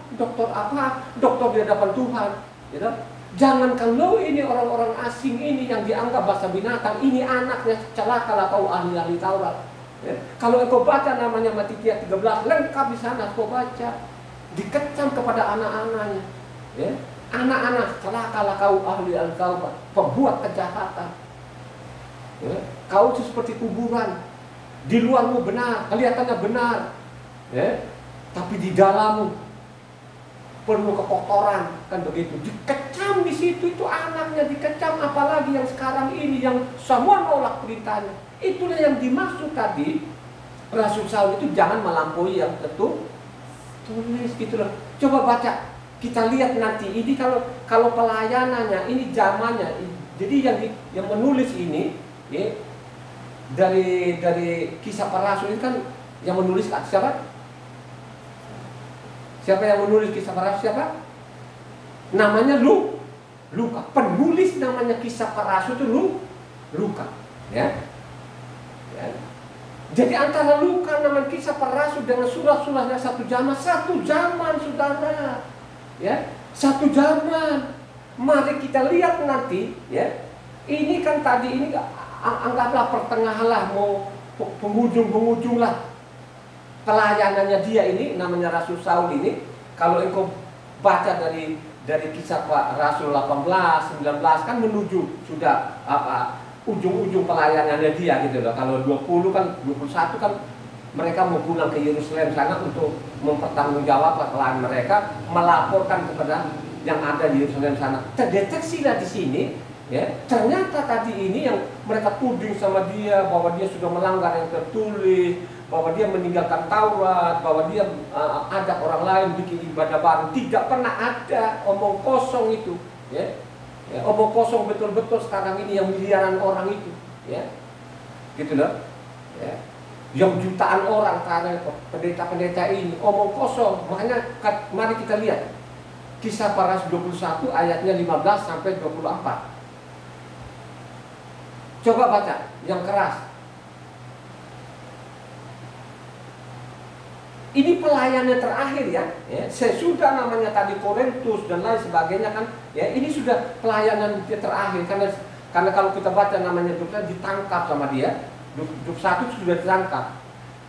apa? Dokter di hadapan Tuhan. Ya. Jangankan lo ini orang-orang asing ini yang dianggap bangsa binatang, ini anaknya celaka kau ahli-ahli Taurat. Ya. Kalau engkau baca namanya Matitia 13 lengkap di sana, kau baca dikecam kepada anak-anaknya. Ya. Anak-anak celaka kau ahli-ahli Taurat, pembuat kejahatan. Ya. Kau itu seperti kuburan, di luarmu benar, kelihatannya benar, ya. Tapi di dalammu penuh kekotoran, kan begitu. Dikecam di situ, itu anaknya dikecam, apalagi yang sekarang ini yang semua nolak perintahnya. Itulah yang dimaksud tadi Rasul Saul itu jangan melampaui yang tertulis gitu loh. Coba baca, kita lihat nanti ini kalau pelayanannya ini zamannya. Jadi yang menulis ini ya, dari Kisah Para Rasul ini kan yang menulis siapa? Siapa yang menulis Kisah Para Rasul siapa? Namanya Luka. Penulis namanya Kisah Para Rasul itu Luka. Ya. Ya. Jadi antara Luka namanya Kisah Para Rasul dengan surat-suratnya satu zaman saudara. Ya, satu zaman. Mari kita lihat nanti. Ya. Ini kan tadi ini anggaplah pertengahan lah, mau penghujung lah. Pelayanannya dia ini namanya Rasul Saul ini, kalau engkau baca dari Kisah Rasul 18, 19 kan menuju sudah ujung-ujung pelayanannya dia gitu loh. Kalau 20 kan 21 kan mereka mau pulang ke Yerusalem sana untuk mempertanggungjawabkan kesalahan mereka, melaporkan kepada yang ada di Yerusalem sana. Terdeteksilah di sini. Ya, ternyata tadi ini yang mereka tuding sama dia bahwa dia sudah melanggar yang tertulis, bahwa dia meninggalkan Taurat, bahwa dia ajak orang lain bikin ibadah baru. Tidak pernah ada, omong kosong itu. Ya. Ya, omong kosong betul-betul sekarang ini yang miliaran orang itu. Ya. Gitu loh. Ya. Yang jutaan orang karena pendeta-pendeta ini omong kosong. Makanya mari kita lihat Kisah Para Rasul 21 ayatnya 15 sampai 24. Coba baca yang keras. Ini pelayanan terakhir ya. Sesudah namanya tadi Korintus dan lain sebagainya kan. Ya, ini sudah pelayanan dia terakhir karena kalau kita baca namanya juga ditangkap sama dia. 21 sudah ditangkap.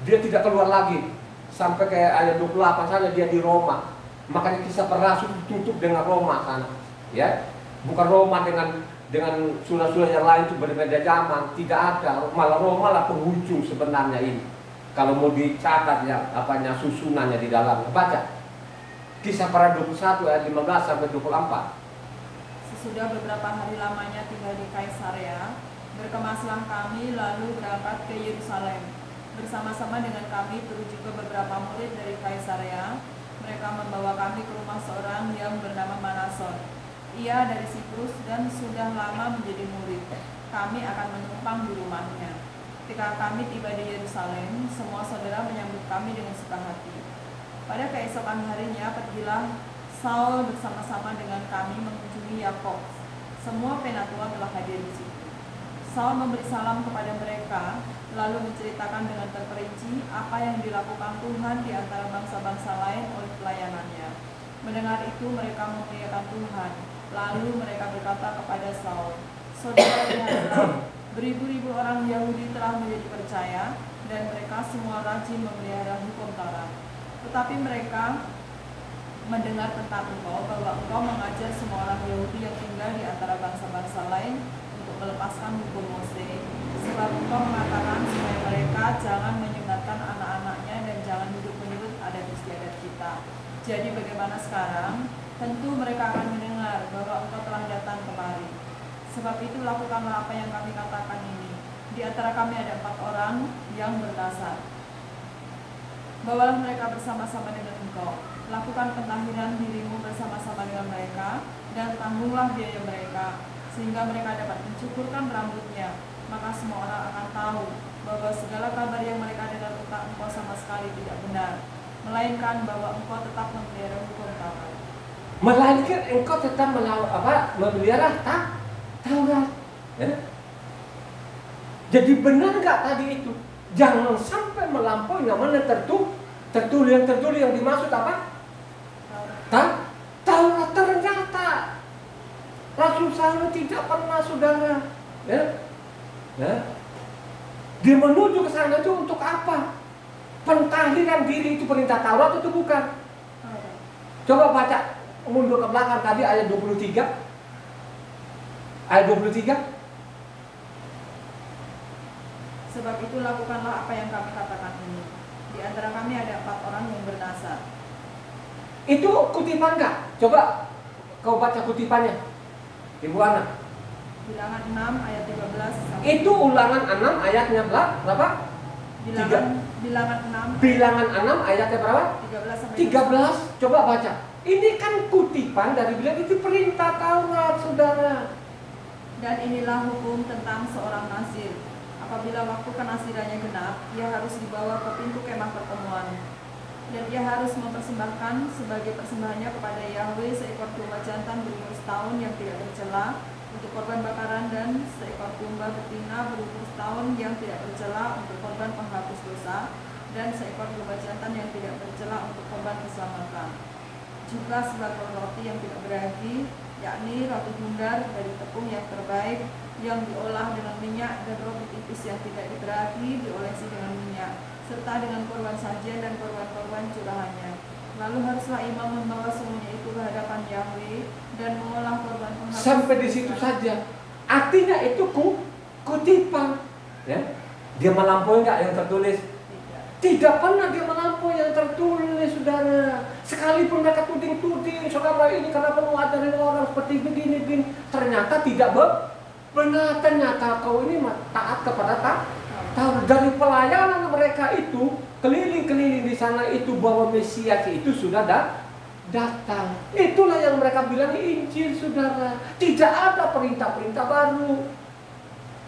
Dia tidak keluar lagi. Sampai kayak ayat 28 saja dia di Roma. Makanya kisah para rasul ditutup dengan Roma sana. Ya. Bukan Roma dengan surah-surah yang lain itu berbeda zaman, tidak ada. Malah Roma lah penghujung sebenarnya ini. Kalau mau dicatat ya susunannya di dalam, baca Kisah para 21 ayat 15 sampai 24. Sesudah beberapa hari lamanya tinggal di Kaisarea, berkemaslah kami lalu berangkat ke Yerusalem. Bersama-sama dengan kami teruju ke beberapa murid dari Kaisarea. Mereka membawa kami ke rumah seorang yang bernama Manason. Ia dari Siprus dan sudah lama menjadi murid. Kami akan menumpang di rumahnya. Ketika kami tiba di Yerusalem, semua saudara menyambut kami dengan suka hati. Pada keesokan harinya, pergilah Saul bersama-sama dengan kami mengunjungi Yakob. Semua penatua telah hadir di situ. Saul memberi salam kepada mereka, lalu menceritakan dengan terperinci apa yang dilakukan Tuhan di antara bangsa-bangsa lain oleh pelayanannya. Mendengar itu, mereka memuliakan Tuhan. Lalu mereka berkata kepada Saul, "Saudara, lihatlah, beribu-ribu orang Yahudi telah menjadi percaya, dan mereka semua rajin memelihara hukum Taurat. Tetapi mereka mendengar tentang engkau, bahwa engkau mengajar semua orang Yahudi yang tinggal di antara bangsa-bangsa lain untuk melepaskan hukum Mose. Sebab engkau mengatakan supaya mereka jangan menyunatkan anak-anaknya dan jangan hidup menurut adat istiadat kita. Jadi bagaimana sekarang? Tentu mereka akan mendengar bahwa engkau telah datang kemari. Sebab itu lakukanlah apa yang kami katakan ini. Di antara kami ada 4 orang yang bernasar. Bawalah mereka bersama-sama dengan engkau. Lakukan pentahiran dirimu bersama-sama dengan mereka, dan tanggunglah biaya mereka, sehingga mereka dapat mencukurkan rambutnya. Maka semua orang akan tahu bahwa segala kabar yang mereka dengar tentang engkau sama sekali tidak benar, melainkan bahwa engkau tetap memelihara hukum Taurat. Melainkan engkau tetap memelihara Taurat. Ya? Jadi benar nggak tadi itu? Jangan sampai melampaui namanya tertulis yang dimaksud apa? Taurat. Ternyata Rasul Saul tidak pernah, saudara. Ya? Dia menuju ke sana itu untuk apa? Pentahiran diri itu perintah Taurat itu bukan? Coba baca mundur ke belakang tadi ayat 23. Ayat 23. Sebab itu lakukanlah apa yang kami katakan ini. Di antara kami ada 4 orang yang bernasar. Itu kutipan enggak? Coba kau baca kutipannya, Ibu Ana. Bilangan 6 ayat 13 sampai. Itu ulangan 6 ayatnya berapa? Bilangan 6. Bilangan 6 ayatnya berapa? 13 sampai 13. Coba baca. Ini kan kutipan dari bilangan itu perintah Taurat, saudara. Dan inilah hukum tentang seorang nazir. Apabila waktu kenasirannya genap, ia harus dibawa ke pintu kemah pertemuan. Dan ia harus mempersembahkan sebagai persembahannya kepada Yahweh seekor domba jantan berumur setahun yang tidak bercela untuk korban bakaran, dan seekor domba betina berumur setahun yang tidak bercela untuk korban penghapus dosa, dan seekor domba jantan yang tidak bercela untuk korban keselamatan. Juga sebagai roti yang tidak beragi, yakni roti bundar dari tepung yang terbaik, yang diolah dengan minyak, dan roti tipis yang tidak diberagi diolesi dengan minyak, serta dengan korban sajian dan korban-korban curahannya. Lalu haruslah imam membawa semuanya itu ke hadapan Yahweh dan mengolah korban penghapus. Sampai di situ saja. Artinya itu kutipan. Ya? Dia melampaui enggak yang tertulis? Tidak pernah dia melampaui yang tertulis, saudara. Sekalipun mereka tuding-tuding, saudara ini karena penuh ajaran orang seperti begini, ternyata tidak benar. Ternyata kau ini taat kepada Taurat. Dari pelayanan mereka itu keliling-keliling di sana itu bahwa Mesias itu sudah datang. Itulah yang mereka bilang Injil, saudara. Tidak ada perintah-perintah baru.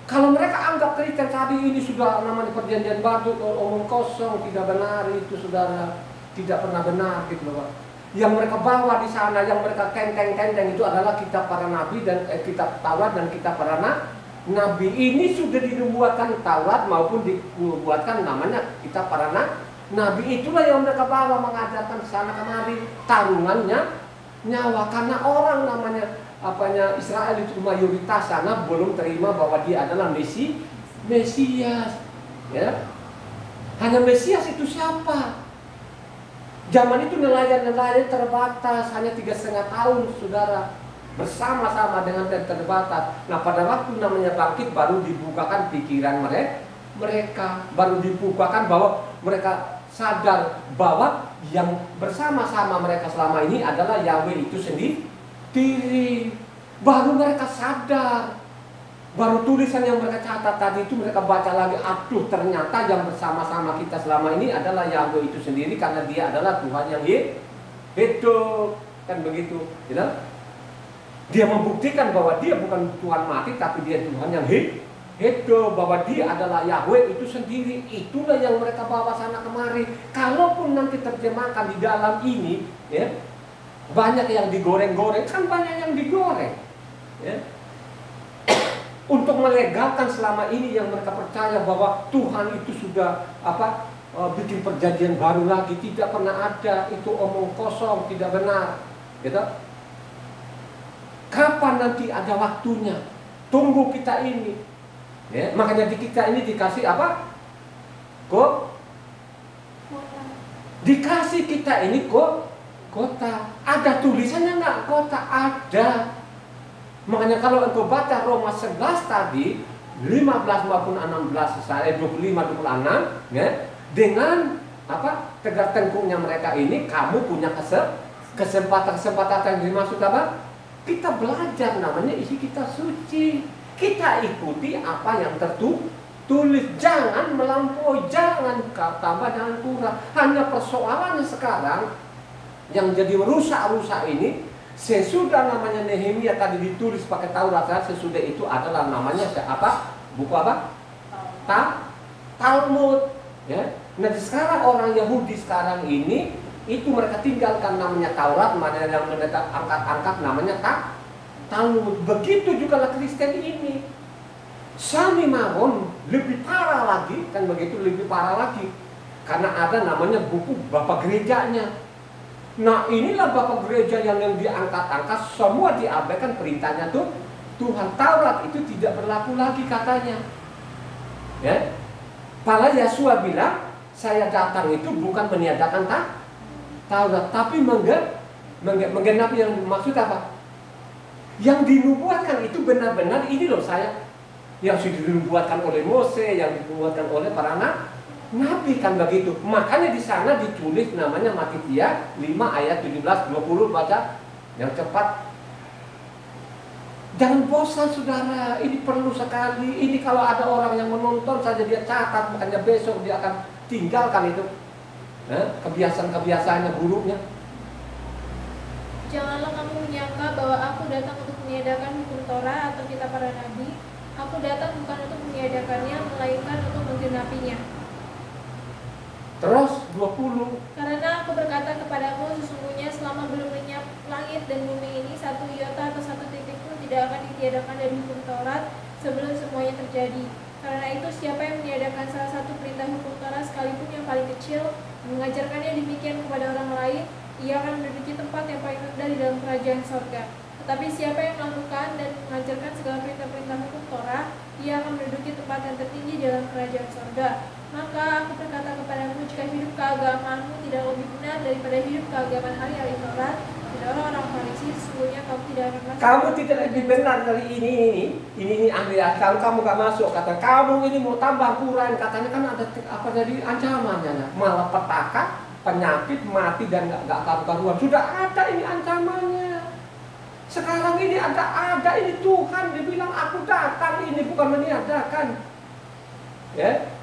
Kalau mereka anggap Kristen tadi ini sudah namanya perjanjian baru, omong kosong, tidak benar itu, saudara. Tidak pernah benar gitu loh. Yang mereka bawa di sana, yang mereka kenteng-kenteng itu adalah kitab para nabi dan kitab Taurat dan kitab para nabi. Ini sudah dibuatkan Taurat maupun dibuatkan namanya kitab para nabi. Itulah yang mereka bawa mengajarkan ke sana kemari. Taruhannya nyawa, karena orang namanya Israel itu mayoritas sana belum terima bahwa dia adalah Mesias. Ya, hanya Mesias itu siapa? Zaman itu nelayan-nelayan terbatas, hanya 3,5 tahun, saudara, bersama-sama dengan terbatas. Nah, pada waktu namanya bangkit, baru dibukakan pikiran mereka, baru dibukakan bahwa mereka sadar bahwa yang bersama-sama mereka selama ini adalah Yahweh itu sendiri. Baru mereka sadar. Baru tulisan yang mereka catat tadi itu mereka baca lagi, aduh ternyata yang bersama-sama kita selama ini adalah Yahweh itu sendiri, karena dia adalah Tuhan yang hidup. Kan begitu, gitu? Dia membuktikan bahwa dia bukan Tuhan mati, tapi dia Tuhan yang hidup, bahwa dia adalah Yahweh itu sendiri. Itulah yang mereka bawa sana kemari. Kalaupun nanti terjemahkan di dalam ini, ya, banyak yang digoreng-goreng, kan banyak yang digoreng, ya, untuk melegalkan selama ini yang mereka percaya bahwa Tuhan itu sudah bikin perjanjian baru lagi. Tidak pernah ada, itu omong kosong, tidak benar, gitu. Kapan nanti ada waktunya? Tunggu kita ini, ya. Makanya di kita ini dikasih apa? Dikasih kita ini kota. Ada tulisannya nggak kota? Ada. Makanya kalau engkau baca Roma 11 tadi 15 maupun 16 saya 25 26, ya, dengan tegak tengkungnya mereka ini, kamu punya kesempatan yang dimaksud apa? Kita belajar, namanya isi kita suci. Kita ikuti apa yang tertulis, jangan melampaui, jangan tambah, jangan kurang. Hanya persoalannya sekarang yang jadi rusak-rusak ini, sesudah namanya Nehemia tadi ditulis pakai Taurat, sesudah itu adalah namanya apa? Buku apa? Talmud, ya. Nah, sekarang orang Yahudi sekarang ini itu mereka tinggalkan namanya Taurat, mana yang mereka angkat-angkat namanya Talmud. Begitu juga Kristen ini. Sami Maron lebih parah lagi, kan begitu, lebih parah lagi. Karena ada namanya buku Bapak Gerejanya. Nah, inilah Bapak Gereja yang diangkat-angkat, semua diabaikan perintahnya tuh Tuhan. Taurat itu tidak berlaku lagi katanya, ya. Padahal Yesua bilang, saya datang itu bukan meniadakan Taurat, tapi menggenapi yang maksud apa? Yang dinubuatkan itu benar-benar ini loh, saya yang sudah dinubuatkan oleh Mose, yang dinubuatkan oleh para Nabi, kan begitu. Makanya di sana ditulis namanya Matitia 5 ayat 17-20, baca yang cepat. Jangan bosan, saudara, ini perlu sekali. Ini kalau ada orang yang menonton saja dia catat, makanya besok dia akan tinggalkan itu, kebiasaan-kebiasaannya buruknya. Janganlah kamu menyangka bahwa aku datang untuk meniadakan hukum Torah atau kitab para nabi. Aku datang bukan untuk meniadakannya, melainkan untuk menggenapinya. Terus 20. Karena aku berkata kepadamu, sesungguhnya selama belum lenyap langit dan bumi ini, satu iota atau satu titik pun tidak akan ditiadakan dari hukum Taurat sebelum semuanya terjadi. Karena itu siapa yang meniadakan salah satu perintah hukum Taurat sekalipun yang paling kecil, mengajarkannya demikian kepada orang lain, ia akan menduduki tempat yang paling rendah di dalam kerajaan sorga. Tetapi siapa yang melakukan dan mengajarkan segala perintah-perintah hukum Torah, ia akan menduduki tempat yang tertinggi di dalam kerajaan sorga. Maka aku berkata kepadamu, jika hidup keagamaanmu tidak lebih benar daripada hidup keagamaan hari-hari Taurat dan orang-orang Farisi, sesungguhnya kamu tidak akan masuk. Kamu tidak lebih benar dari ini ahli. Kalau kamu gak masuk, kata kamu ini mau tambah kurang, katanya kan ada apa jadi ancamannya, malah petaka, penyakit, mati dan gak karu-karuan. Sudah ada ini ancamannya. Sekarang ini ada ini Tuhan, dia bilang aku datang ini bukan meniadakan, ya.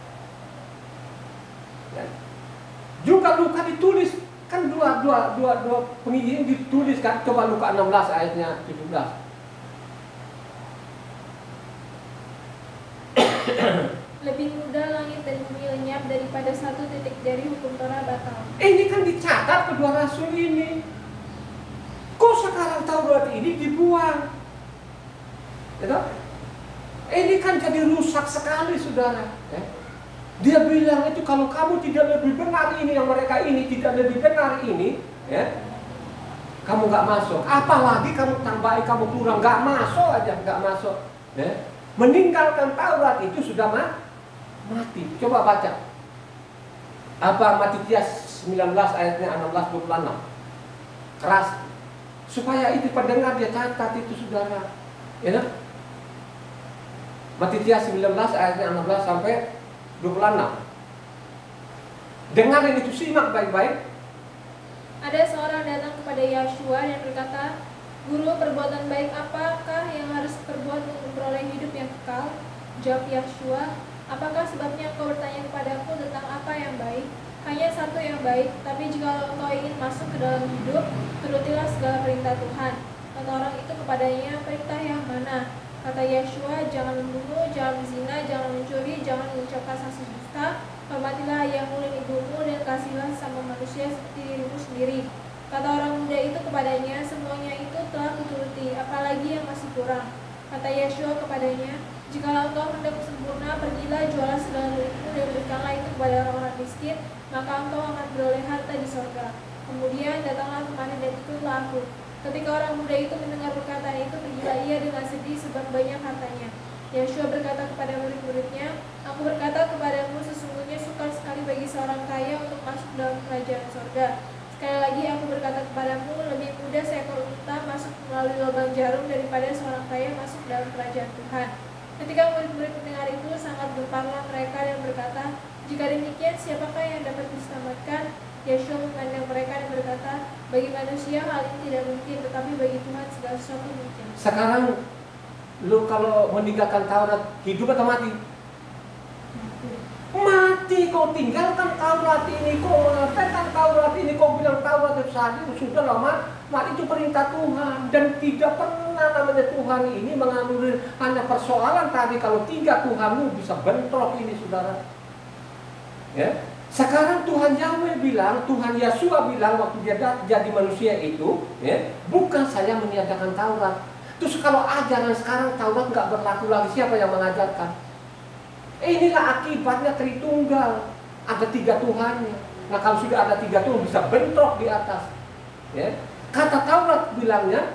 Juga Luka ditulis kan dua penginjil ditulis kan, coba Luka 16 ayatnya 17. Lebih mudah langit dan bumi lenyap daripada satu titik jari hukum Torah batal. Ini kan dicatat kedua rasul ini. Kok sekarang Taurat ini dibuang? Ya, ini kan jadi rusak sekali, saudara. Dia bilang itu kalau kamu tidak lebih benar ini yang mereka ini tidak lebih benar ini, ya, kamu nggak masuk. Apalagi kamu tambahin, kamu kurang, nggak masuk aja, nggak masuk. Ya. Meninggalkan Taurat itu sudah mati. Coba baca. Apa Matius 19 ayatnya 16-26. Keras. Supaya itu pendengar dia catat itu saudara. Ya. Matius 19 ayatnya 16 sampai 26. Dengarin itu, simak baik-baik. Ada seorang datang kepada Yeshua dan berkata, "Guru, perbuatan baik apakah yang harus perbuat untuk memperoleh hidup yang kekal?" Jawab Yeshua, "Apakah sebabnya engkau bertanya kepadaku tentang apa yang baik? Hanya satu yang baik, tapi jika engkau ingin masuk ke dalam hidup, turutilah segala perintah Tuhan." Kata orang itu kepadanya, "Perintah yang mana?" Kata Yeshua, "Jangan membunuh, jangan berzina, jangan mencuri, jangan mengucapkan saksi dusta, hormatilah ayahmu dan ibumu, dan kasihilah sama manusia seperti dirimu sendiri." Kata orang muda itu kepadanya, "Semuanya itu telah kuturuti, apalagi yang masih kurang?" Kata Yeshua kepadanya, "Jikalau engkau hendak sempurna, pergilah, jualah segala milikmu dan berikanlah itu kepada orang-orang miskin, maka engkau akan beroleh harta di sorga. Kemudian datanglah kemari dan ikutlah aku." Ketika orang muda itu mendengar perkataan itu, pergilah ia dengan sedih sebab banyak hartanya. Yeshua berkata kepada murid-muridnya, "Aku berkata kepadamu, sesungguhnya sukar sekali bagi seorang kaya untuk masuk dalam kerajaan sorga. Sekali lagi aku berkata kepadamu, lebih mudah seekor unta masuk melalui lubang jarum daripada seorang kaya masuk dalam kerajaan Tuhan." Ketika murid-murid mendengar itu, sangat gemparlah mereka dan berkata, "Jika demikian, siapakah yang dapat diselamatkan?" Yeshua memandang mereka dan berkata, "Bagi manusia hal ini tidak mungkin, tetapi bagi Tuhan segala sesuatu mungkin." Sekarang lu kalau meninggalkan Taurat, hidup atau mati? Mati. Kau tinggalkan Taurat ini, kau mengatakan Taurat ini, kau bilang Taurat itu saat itu sudah lama. Mati itu perintah Tuhan, dan tidak pernah namanya Tuhan ini menganulir. Hanya persoalan tadi, kalau tiga Tuhanmu bisa bentrok ini saudara. Ya. Sekarang Tuhan Yahweh bilang, Tuhan Yeshua bilang waktu dia jadi manusia itu, ya, bukan saya meniadakan Taurat. Terus kalau ajaran sekarang Taurat nggak berlaku lagi, siapa yang mengajarkan? Inilah akibatnya Tritunggal, ada tiga Tuhannya. Nah kalau sudah ada tiga Tuhan bisa bentrok di atas. Ya. Kata Taurat bilangnya,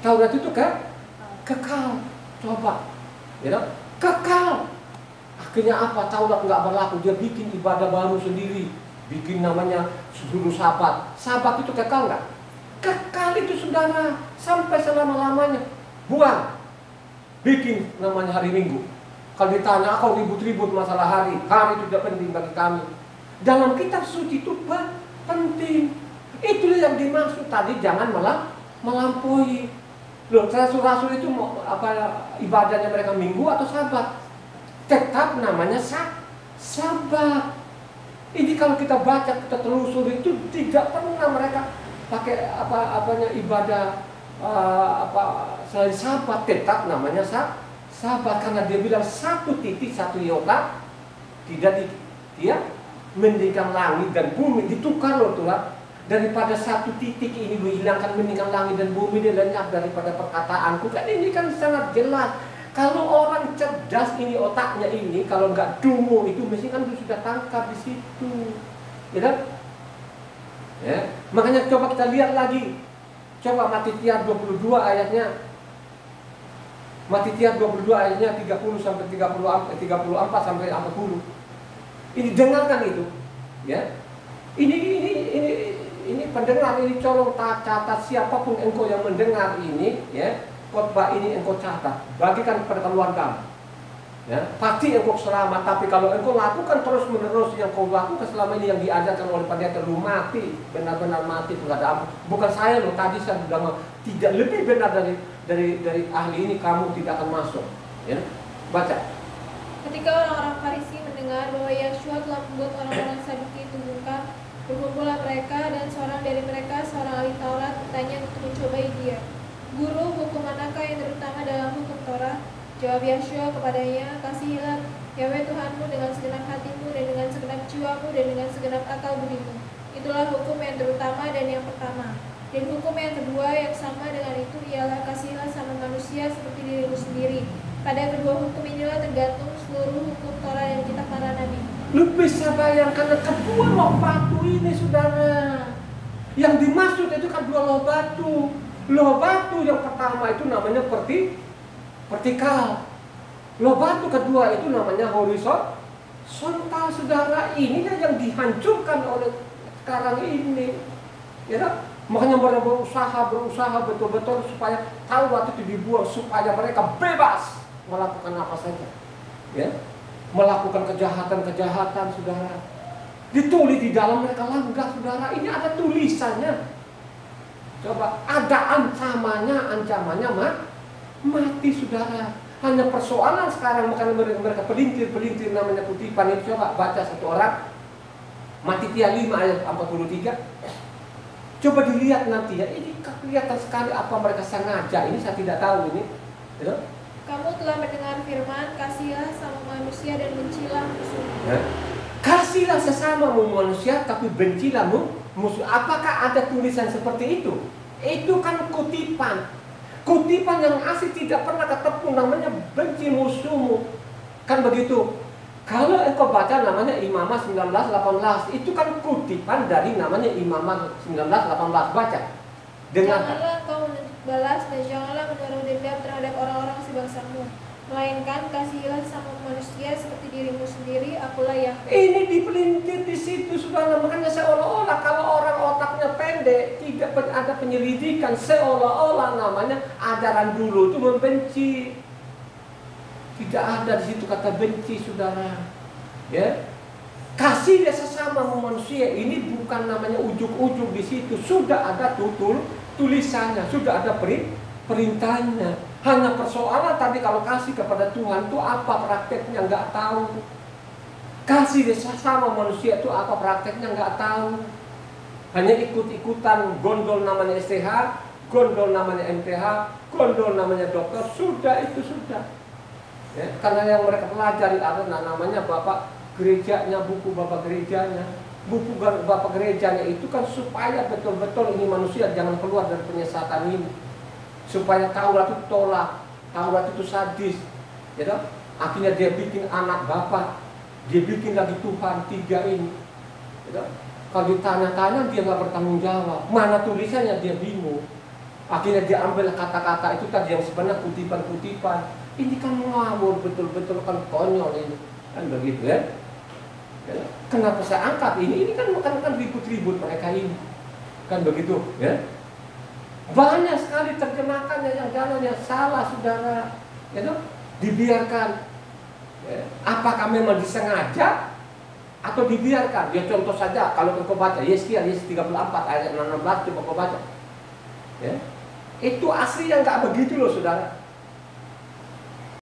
Taurat itu kan kekal. Coba, ya, kekal. Akhirnya apa? Taurat nggak berlaku, dia bikin ibadah baru sendiri, bikin namanya Juru Sabat. Sabat itu kekal nggak? Kekal itu saudara, sampai selama-lamanya. Buang, bikin namanya hari Minggu. Kalau ditanya, kau ribut-ribut masalah hari itu tidak penting bagi kami. Dalam kitab suci itu penting. Itulah yang dimaksud tadi, jangan malah melampaui. Loh, rasul-rasul itu apa ibadahnya mereka Minggu atau Sabat? Tetap namanya Sabat. Ini kalau kita baca, kita telusuri itu tidak pernah mereka pakai apanya ibadah selain Sabat. Tetap namanya Sabat karena dia bilang satu titik satu yoga, tidak dia mendirikan langit dan bumi. Ditukar loh Tuhan. Daripada satu titik ini menghilangkan mendirikan langit dan bumi, dia lenyap daripada perkataanku. Kan ini kan sangat jelas. Kalau orang cerdas ini, otaknya ini, kalau nggak dungu itu mesti kan sudah tangkap di situ, ya kan? Ya, makanya coba kita lihat lagi, coba Matius 22 ayatnya, Matius 22 ayatnya 30 sampai 34 sampai 40. Ini dengarkan itu, ya. Ini pendengar ini colong catat siapapun engkau yang mendengar ini, ya. Khotbah ini engkau catat, bagikan kepada keluargamu. Ya, pasti engkau selamat. Tapi kalau engkau lakukan terus menerus yang kau lakukan selama ini yang diajarkan oleh pendeta, lu mati, benar-benar mati, tidak ada ampun. Bukan saya loh, tadi saya sudah tidak lebih benar dari ahli ini, kamu tidak akan masuk. Ya, baca. Ketika orang-orang Farisi mendengar bahwa Yeshua telah membuat orang-orang Saduki itu bungkam, berkumpullah mereka, dan seorang dari mereka, seorang ahli Taurat, bertanya untuk mencobai dia. "Guru, hukum manakah yang terutama dalam hukum Torah?" Jawab Yeshua kepadanya, "Kasihilah Yahweh Tuhanmu dengan segenap hatimu dan dengan segenap jiwamu dan dengan segenap akal budimu. Itulah hukum yang terutama dan yang pertama. Dan hukum yang kedua yang sama dengan itu ialah kasihilah sama manusia seperti dirimu sendiri. Pada kedua hukum inilah tergantung seluruh hukum Torah dan kitab para nabi." Lu bisa bayangkan kedua loh batu ini saudara. Yang dimaksud itu kan dua loh batu. Loh batu yang pertama itu namanya vertikal. Loh, batu kedua itu namanya horizontal, saudara. Inilah yang dihancurkan oleh sekarang ini. Ya, makanya mereka berusaha betul-betul supaya Taurat itu dibuang, supaya mereka bebas melakukan apa saja. Ya, melakukan kejahatan-kejahatan, saudara. Ditulis di dalam mereka langgar, saudara. Ini ada tulisannya. Coba, ada ancamannya mati, saudara. Hanya persoalan sekarang, makanya mereka pelintir namanya kutipan itu. Coba baca satu orang, Matitia 5 ayat 43. Coba dilihat nanti ya, ini kelihatan sekali apa mereka sengaja. Ini saya tidak tahu ini. Ya. Kamu telah mendengar firman, kasihilah sama manusia dan bencilah musuh. Ya. Kasihlah sesamamu manusia, tapi bencilah musuh. Apakah ada tulisan seperti itu? Itu kan kutipan. Kutipan yang asli tidak pernah ketemu, namanya benci musuhmu. Kan begitu. Kalau engkau baca namanya Imamah 19:18, itu kan kutipan dari namanya Imamah 19:18. Baca. Janganlah kau balas dan janganlah menaruh dendam terhadap orang-orang sebangsamu, melainkan kasihilah sama manusia seperti dirimu sendiri. Akulah yang ini dipelintir di situ, saudara. Makanya seolah-olah kalau orang otaknya pendek, tidak ada penyelidikan, seolah-olah namanya ajaran dulu itu membenci. Tidak ada di situ kata benci, saudara. Ya, kasih dia sesama manusia. Ini bukan namanya ujuk-ujuk di situ. Sudah ada tulisannya, sudah ada perintahnya. Hanya persoalan tadi kalau kasih kepada Tuhan itu apa prakteknya nggak tahu. Kasih dia sesama manusia itu apa prakteknya nggak tahu. Hanya ikut-ikutan, gondol namanya STH, gondol namanya MTH, gondol namanya dokter. Sudah itu sudah. Ya, karena yang mereka pelajari ada namanya bapak gerejanya, buku bapak gerejanya. Buku bapak gerejanya itu kan supaya betul-betul ini manusia jangan keluar dari penyesatan ini. Supaya Taurat itu tolak, Taurat itu sadis. Ya, akhirnya dia bikin anak bapak, dia bikin lagi Tuhan 3 ini. Ya, kalau ditanya-tanya dia nggak bertanggung jawab. Mana tulisannya dia bingung. Akhirnya dia ambil kata-kata itu tadi yang sebenarnya kutipan-kutipan. Ini kan ngawur, betul-betul kan konyol ini. Kan begitu ya. Kenapa saya angkat ini? Ini kan bukan ribut-ribut mereka ini. Kan begitu ya. Banyak sekali terjemahkannya yang jalan yang salah, saudara. Ya, dibiarkan. Ya. Apakah memang disengaja atau dibiarkan? Ya contoh saja kalau kau baca Yesaya 34 ayat 16 coba kau baca. Ya. Itu aslinya nggak begitu loh, saudara.